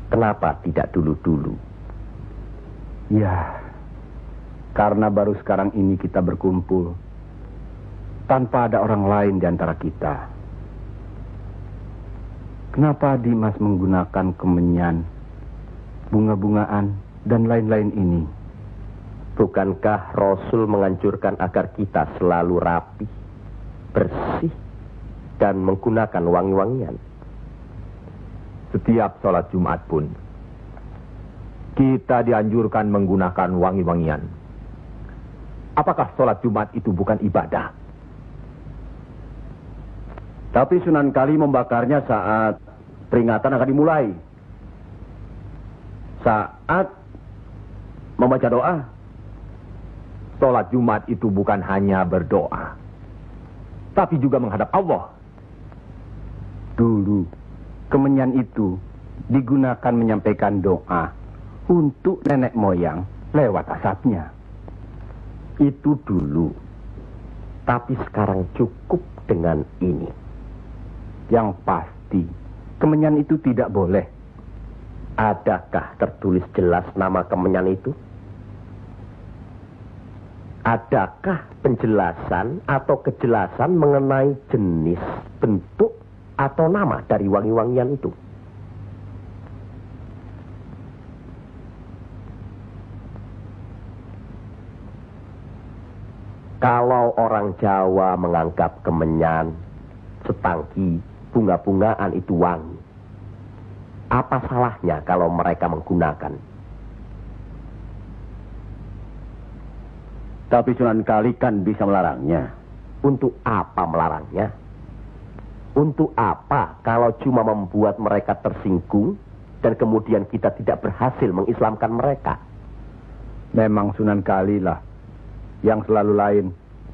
Kenapa tidak dulu-dulu? Ya, karena baru sekarang ini kita berkumpul tanpa ada orang lain di antara kita. Kenapa Dimas menggunakan kemenyan, bunga-bungaan, dan lain-lain ini? Bukankah Rasul menganjurkan agar kita selalu rapi, bersih, dan menggunakan wangi-wangian? Setiap sholat Jumat pun, kita dianjurkan menggunakan wangi-wangian. Apakah sholat Jumat itu bukan ibadah? Tapi Sunan Kali membakarnya saat peringatan akan dimulai. Saat membaca doa. Sholat Jumat itu bukan hanya berdoa, tapi juga menghadap Allah. Dulu, kemenyan itu digunakan menyampaikan doa untuk nenek moyang lewat asapnya. Itu dulu. Tapi sekarang cukup dengan ini. Yang pasti, kemenyan itu tidak boleh. Adakah tertulis jelas nama kemenyan itu? Adakah penjelasan atau kejelasan mengenai jenis, bentuk, atau nama dari wangi-wangian itu? Kalau orang Jawa menganggap kemenyan, setangki, bunga-bungaan itu wangi, apa salahnya kalau mereka menggunakan? Tapi Sunan Kali kan bisa melarangnya. Untuk apa melarangnya? Untuk apa kalau cuma membuat mereka tersinggung dan kemudian kita tidak berhasil mengislamkan mereka? Memang Sunan Kali lah yang selalu lain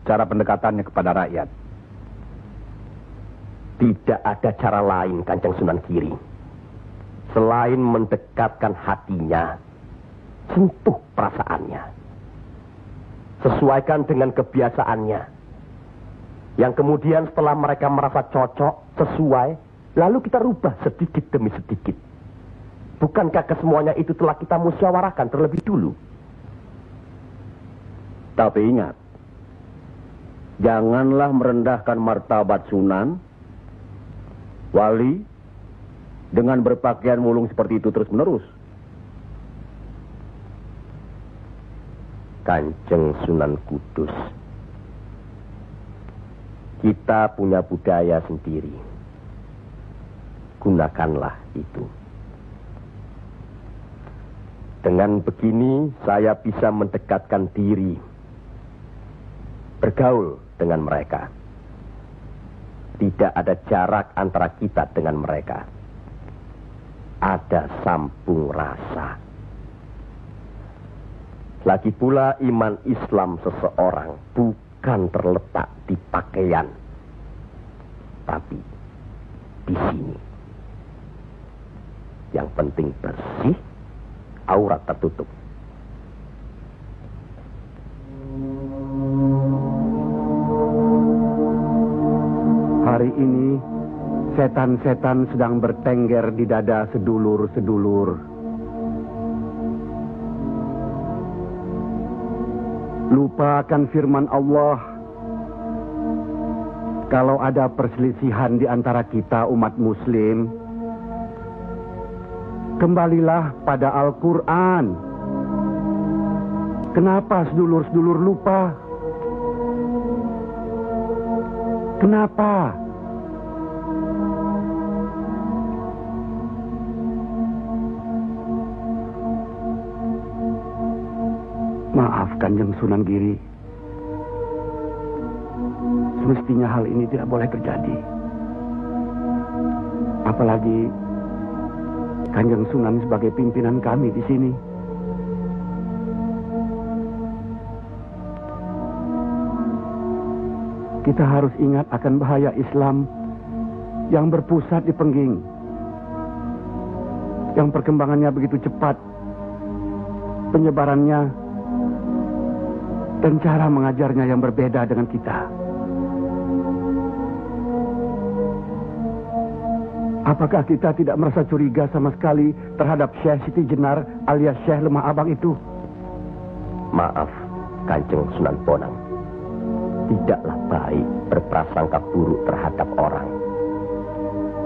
cara pendekatannya kepada rakyat. Tidak ada cara lain, Kanjeng Sunan Giri, selain mendekatkan hatinya, sentuh perasaannya, sesuaikan dengan kebiasaannya, yang kemudian setelah mereka merasa cocok, sesuai, lalu kita rubah sedikit demi sedikit. Bukankah kesemuanya itu telah kita musyawarahkan terlebih dulu? Tapi ingat, janganlah merendahkan martabat Sunan, wali, dengan berpakaian mulung seperti itu terus-menerus. Kanjeng Sunan Kudus, kita punya budaya sendiri. Gunakanlah itu. Dengan begini saya bisa mendekatkan diri, bergaul dengan mereka. Tidak ada jarak antara kita dengan mereka. Ada sambung rasa. Lagi pula iman Islam seseorang bukan terletak di pakaian, tapi di sini. Yang penting bersih, aurat tertutup. Hari ini setan-setan sedang bertengger di dada sedulur-sedulur. Lupa akan firman Allah. Kalau ada perselisihan di antara kita umat muslim, kembalilah pada Al-Quran. Kenapa sedulur-sedulur lupa? Kenapa? Maaf Kanjeng Sunan Giri. Semestinya hal ini tidak boleh terjadi. Apalagi Kanjeng Sunan sebagai pimpinan kami di sini. Kita harus ingat akan bahaya Islam yang berpusat di Pengging, yang perkembangannya begitu cepat, penyebarannya dan cara mengajarnya yang berbeda dengan kita. Apakah kita tidak merasa curiga sama sekali terhadap Syekh Siti Jenar alias Syekh Lemah Abang itu? Maaf, Kanjeng Sunan Bonang. Tidaklah baik berprasangka buruk terhadap orang.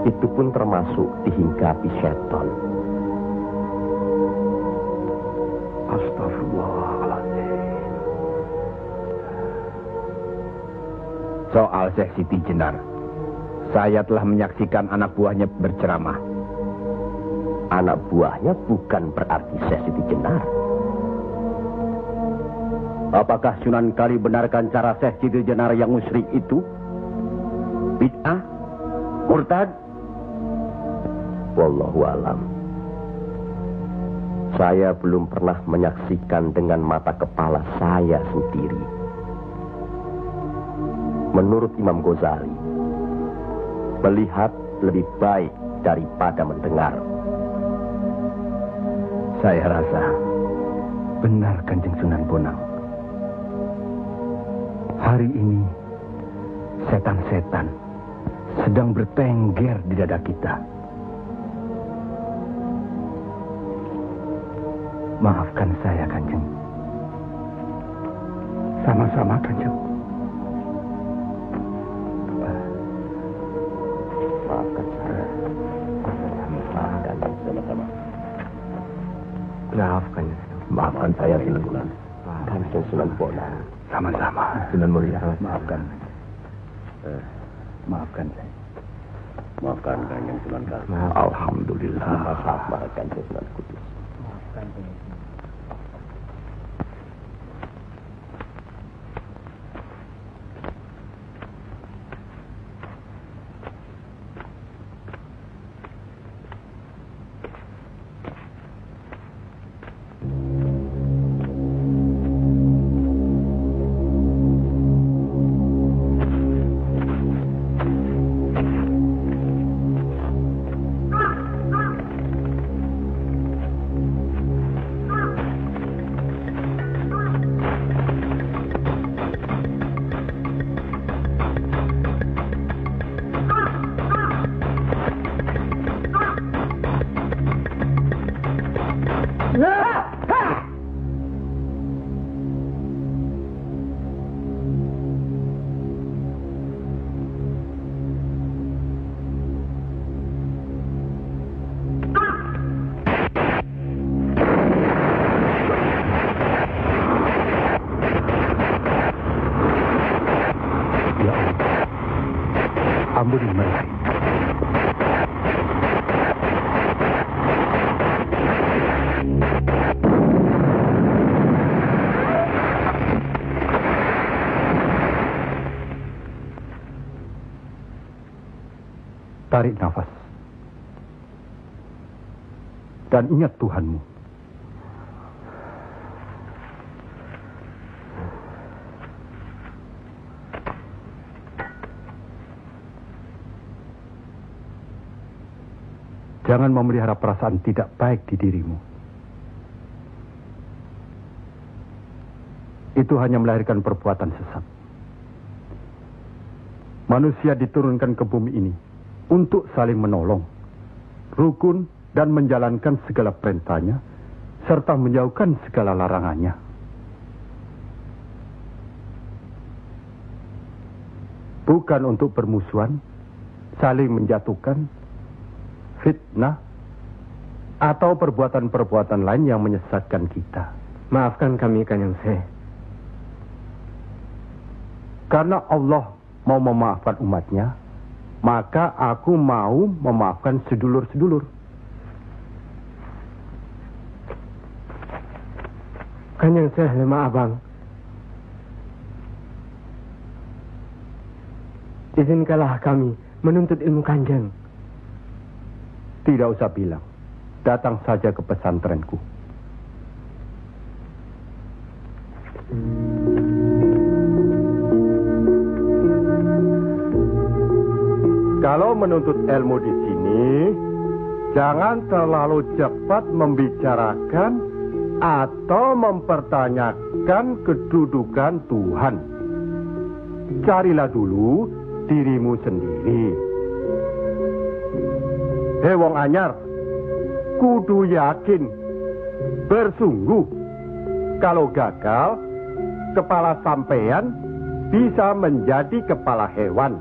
Itu pun termasuk dihinggapi setan. Astagfirullahaladzim. Soal Syekh Siti Jenar, saya telah menyaksikan anak buahnya berceramah. Anak buahnya bukan berarti Syekh Siti Jenar. Apakah Sunan Kali benarkan cara Syekh Siti Jenar yang musyrik itu? Bid'ah? Murtad? Wallahu alam. Saya belum pernah menyaksikan dengan mata kepala saya sendiri. Menurut Imam Ghazali, melihat lebih baik daripada mendengar. Saya rasa benar Kanjeng Sunan Bonang. Hari ini setan-setan sedang bertengger di dada kita. Maafkan saya, Kanjeng. Sama-sama, Kanjeng. Maafkan saya. Maafkan sama-sama. Maafkan. Maafkan saya, Sunan. Kanjeng Sunan Bonang. Sama-sama. Sunan Muria. Maafkan. Maafkan saya. Maafkan Kanjeng Sunan Kali. Alhamdulillah. Maafkan Kanjeng Sunan Kudus. Maafkan saya. Ampuni mereka. Tarik nafas. Dan ingat Tuhanmu. Jangan memelihara perasaan tidak baik di dirimu. Itu hanya melahirkan perbuatan sesat. Manusia diturunkan ke bumi ini untuk saling menolong, rukun, dan menjalankan segala perintahnya, serta menjauhkan segala larangannya. Bukan untuk bermusuhan, saling menjatuhkan, fitnah, atau perbuatan-perbuatan lain yang menyesatkan kita. Maafkan kami, Kanjeng Syekh. Karena Allah mau memaafkan umatnya, maka aku mau memaafkan sedulur-sedulur. Kanjeng Syekh, lemah abang. Izinkanlah kami menuntut ilmu Kanjeng. Tidak usah bilang. Datang saja ke pesantrenku. Kalau menuntut ilmu di sini, jangan terlalu cepat membicarakan atau mempertanyakan kedudukan Tuhan. Carilah dulu dirimu sendiri. Hei wong anyar, kudu yakin, bersungguh. Kalau gagal, kepala sampean bisa menjadi kepala hewan.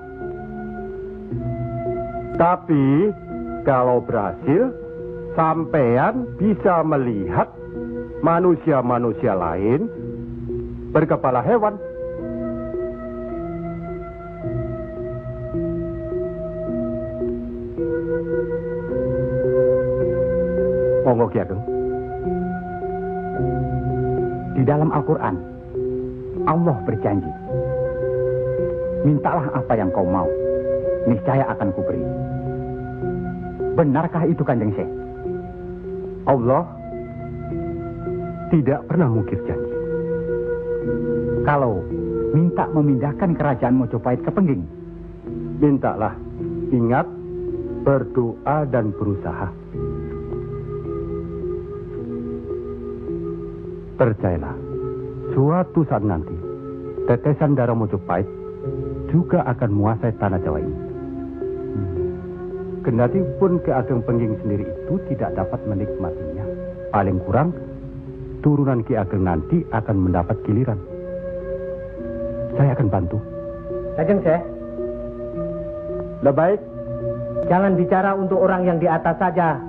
Tapi kalau berhasil, sampean bisa melihat manusia-manusia lain berkepala hewan. Monggo Ki Ageng. Di dalam Al-Quran, Allah berjanji, mintalah apa yang kau mau, niscaya akan kuberi. Benarkah itu, Kanjeng Syekh? Allah tidak pernah mungkir janji. Kalau minta memindahkan kerajaan Mojopahit ke Pengging, mintalah. Ingat, berdoa dan berusaha. Percayalah, suatu saat nanti, tetesan darah Mojopahit juga akan menguasai tanah Jawa ini. Kendati pun Ki Ageng Pengging sendiri itu tidak dapat menikmatinya, paling kurang turunan Ki Ageng nanti akan mendapat giliran. Saya akan bantu. Kanjeng Syekh, Lebih baik jangan bicara untuk orang yang di atas saja.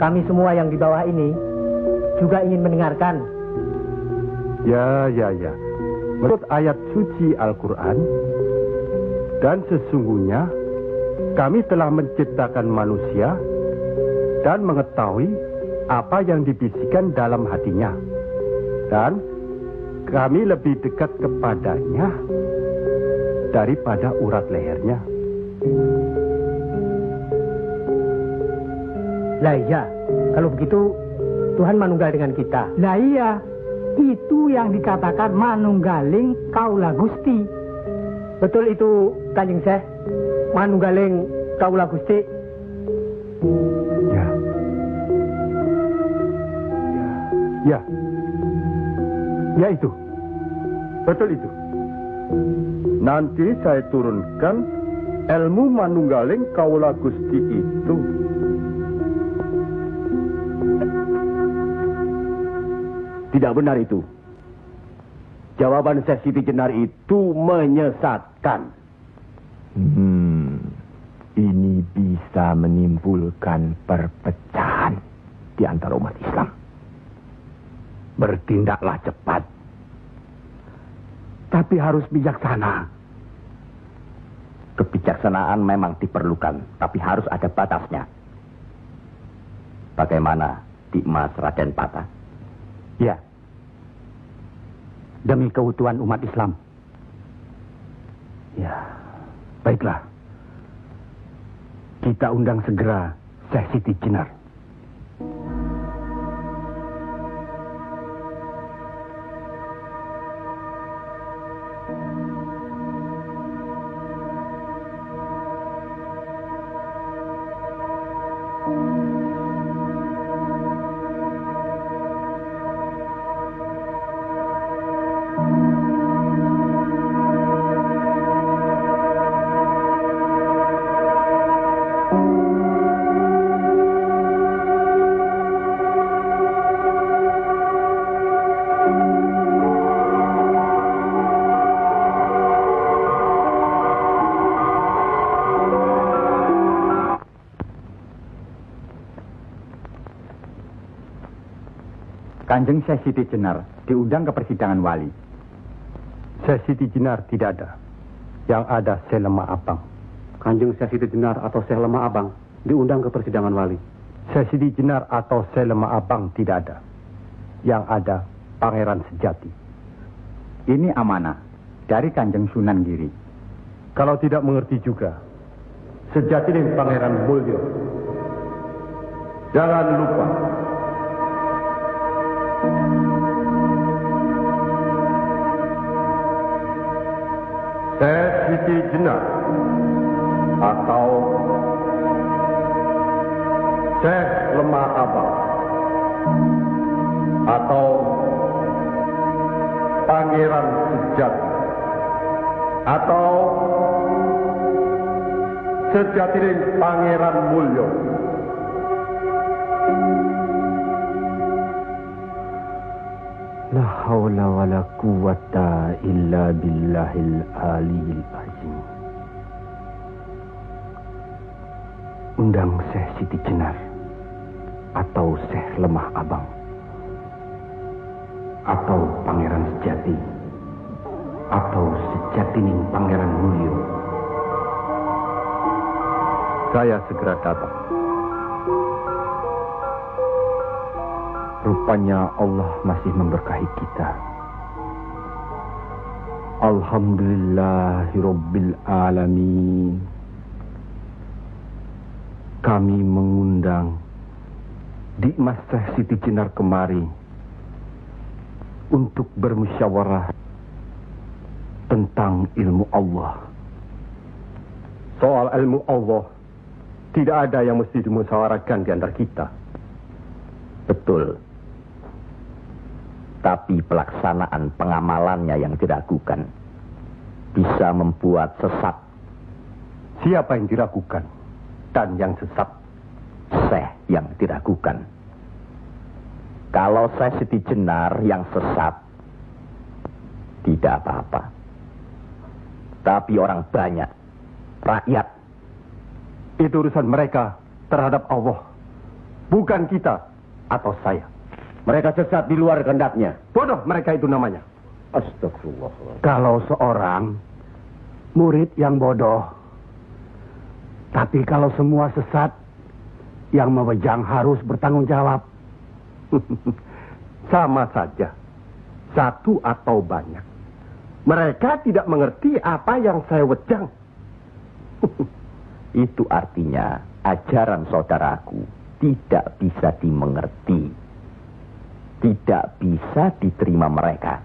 Kami semua yang di bawah ini juga ingin mendengarkan. Ya. Menurut ayat suci Al-Quran, dan sesungguhnya kami telah menciptakan manusia dan mengetahui apa yang dibisikkan dalam hatinya. Dan kami lebih dekat kepadanya daripada urat lehernya. Lah iya, kalau begitu Tuhan manunggal dengan kita. Lah iya, itu yang dikatakan manunggaling kaula Gusti. Betul itu, Kanjeng Syekh. Manunggaling kaula Gusti. Ya itu. Betul itu. Nanti saya turunkan ilmu manunggaling kaula Gusti itu. Tidak benar itu. Jawaban Syekh Siti Jenar itu menyesatkan. Ini bisa menimbulkan perpecahan di antara umat Islam. Bertindaklah cepat. Tapi harus bijaksana. Kebijaksanaan memang diperlukan, tapi harus ada batasnya. Bagaimana Dimas Raden Patah? Ya. Demi keutuhan umat Islam. Ya, baiklah. Kita undang segera Syekh Siti Jenar. Kanjeng Syekh Siti Jenar diundang ke persidangan wali. Syekh Siti Jenar tidak ada. Yang ada Syekh Lemah Abang. Kanjeng Syekh Siti Jenar atau Syekh Lemah Abang diundang ke persidangan wali. Syekh Siti Jenar atau Syekh Lemah Abang tidak ada. Yang ada Pangeran Sejati. Ini amanah dari Kanjeng Sunan Giri. Kalau tidak mengerti juga, Sejati dan Pangeran Mulyo. Jangan lupa. Syekh Siti Jenar atau Syekh Lemah Abang atau Pangeran Sejati atau Sejatining Pangeran Mulyo. La haula wa la quwata illa billahil aliyil azim. Undang Syekh Siti Jenar atau Syekh Lemah Abang atau Pangeran Sejati atau Sejatining Pangeran Mulyo. Saya segera datang. Rupanya Allah masih memberkahi kita. Alhamdulillahirabbil alamin. Kami mengundang Dikmas Syekh Siti Jenar kemari untuk bermusyawarah tentang ilmu Allah. Soal ilmu Allah tidak ada yang mesti dimusyawarahkan di antara kita. Betul. Tapi pelaksanaan pengamalannya yang diragukan bisa membuat sesat. Siapa yang diragukan dan yang sesat? Syekh yang diragukan. Kalau Syekh Siti Jenar yang sesat, tidak apa-apa. Tapi orang banyak, rakyat, itu urusan mereka terhadap Allah, bukan kita atau saya. Mereka sesat di luar kehendaknya. Bodoh mereka itu namanya. Astagfirullah. Kalau seorang murid yang bodoh, tapi kalau semua sesat, yang memegang harus bertanggung jawab. Sama saja, satu atau banyak. Mereka tidak mengerti apa yang saya wejang. Itu artinya ajaran saudaraku tidak bisa dimengerti, tidak bisa diterima mereka.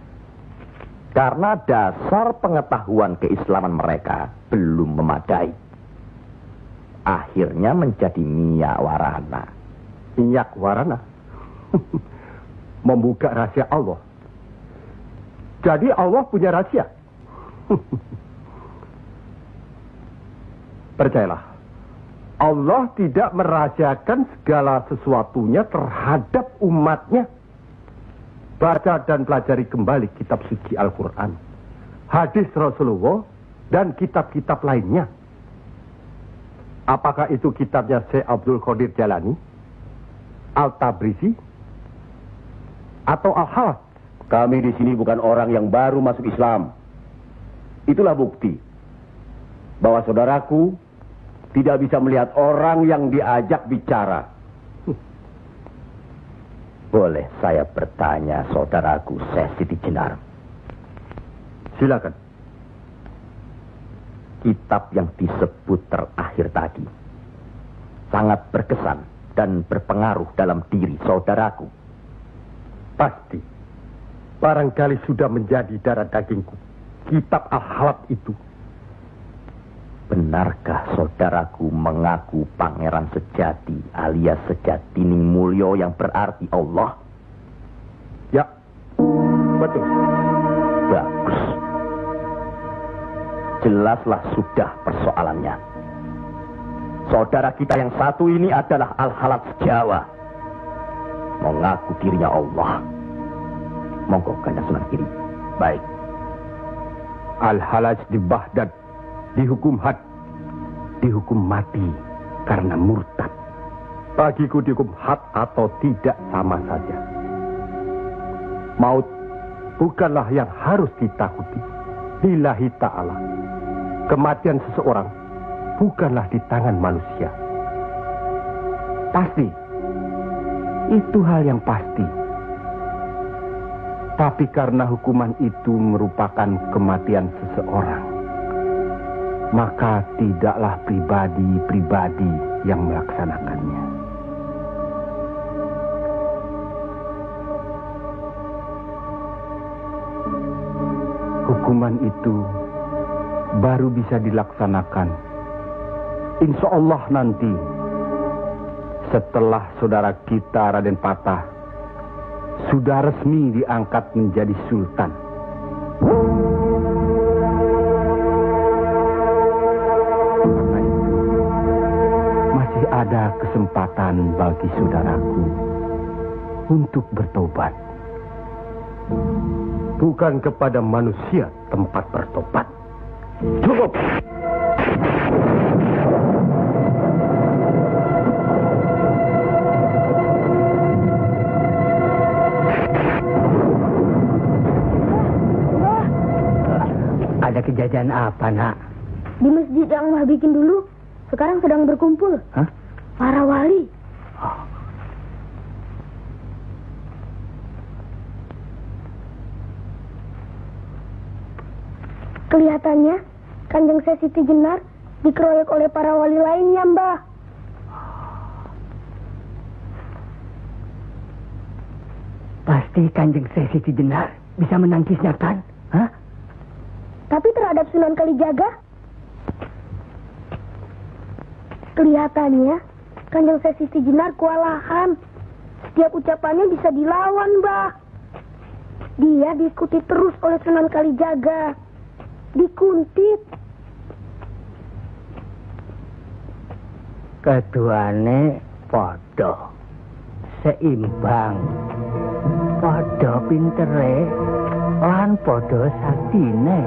Karena dasar pengetahuan keislaman mereka belum memadai. Akhirnya menjadi minyak warana. Minyak warana? Membuka rahasia Allah. Jadi Allah punya rahasia. Percayalah, Allah tidak merahasiakan segala sesuatunya terhadap umatnya. Baca dan pelajari kembali kitab suci Al-Quran, hadis Rasulullah, dan kitab-kitab lainnya. Apakah itu kitabnya Syekh Abdul Qadir Jalani, Al-Tabrisi, atau Al-Halas? Kami di sini bukan orang yang baru masuk Islam. Itulah bukti bahwa saudaraku tidak bisa melihat orang yang diajak bicara. Boleh saya bertanya, saudaraku Syekh Siti Jenar? Silakan. Kitab yang disebut terakhir tadi sangat berkesan dan berpengaruh dalam diri saudaraku. Pasti. Barangkali sudah menjadi darah dagingku. Kitab Al-Halab itu. Benarkah saudaraku mengaku pangeran sejati alias Sejatining Mulyo yang berarti Allah? Ya, betul. Bagus. Jelaslah sudah persoalannya. Saudara kita yang satu ini adalah Al-Halab Jawa. Mengaku dirinya Allah. Monggo Kanjeng Sunan Giri. Baik. Al-Halaj di Baghdad dihukum had, dihukum mati karena murtad. Bagiku dihukum had atau tidak sama saja. Maut bukanlah yang harus ditakuti. Lillahi ta'ala. Kematian seseorang bukanlah di tangan manusia. Pasti. Itu hal yang pasti. Tapi karena hukuman itu merupakan kematian seseorang, maka tidaklah pribadi-pribadi yang melaksanakannya. Hukuman itu baru bisa dilaksanakan, insya Allah nanti, setelah saudara kita Raden Patah sudah resmi diangkat menjadi sultan. Karena itu, masih ada kesempatan bagi saudaraku untuk bertobat. Bukan kepada manusia tempat bertobat. Cukup! Ada kejadian apa, Nak? Di masjid yang Mbah bikin dulu, sekarang sedang berkumpul. Hah? Para wali. Kelihatannya Kanjeng Siti Jenar dikeroyok oleh para wali lainnya, Mbah. Pasti Kanjeng Siti Jenar bisa menangkisnya, kan? Hah? Tapi terhadap Sunan Kalijaga, kelihatannya Kanjeng Siti Jenar kewalahan. Setiap ucapannya bisa dilawan, Mbah. Dia diikuti terus oleh Sunan Kalijaga. Dikuntit. Keduane padha seimbang, padha pintere lan padha saktine.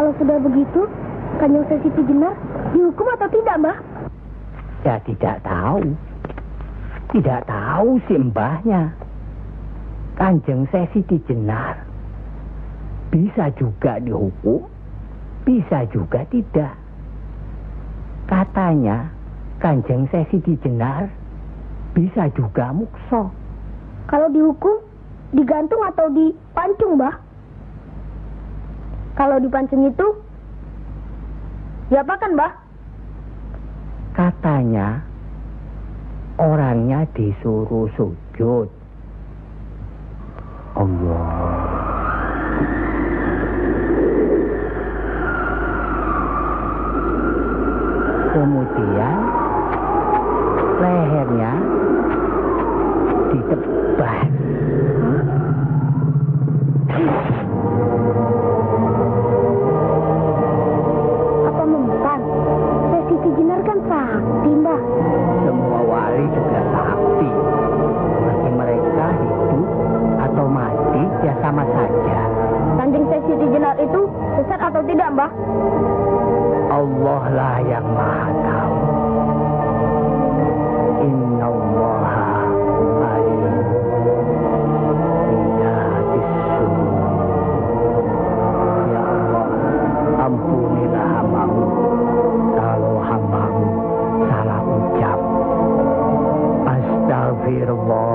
Kalau sudah begitu, Kanjeng Siti Jenar dihukum atau tidak, Mbah? Ya tidak tahu. Tidak tahu si mbahnya. Kanjeng Siti Jenar bisa juga dihukum, bisa juga tidak. Katanya Kanjeng Siti Jenar bisa juga mukso. Kalau dihukum, digantung atau dipancung, Mbah? Kalau dipancung itu, diapakan, Mbah? Katanya orangnya disuruh sujud. Allah. Kemudian lehernya ditebas. Apa membukan? Siti Jenar kan sakti, Mbah. Semua wali juga sakti. Bagi mereka hidup atau mati ya sama saja. Kanjeng Siti Jenar itu sesat atau tidak, Mbah? Allah lah yang maha tahu. Inna allaha alim bidatis sudur. Ya Allah, ampunilah hambamu kalau hambamu salah ucap. Astagfirullah.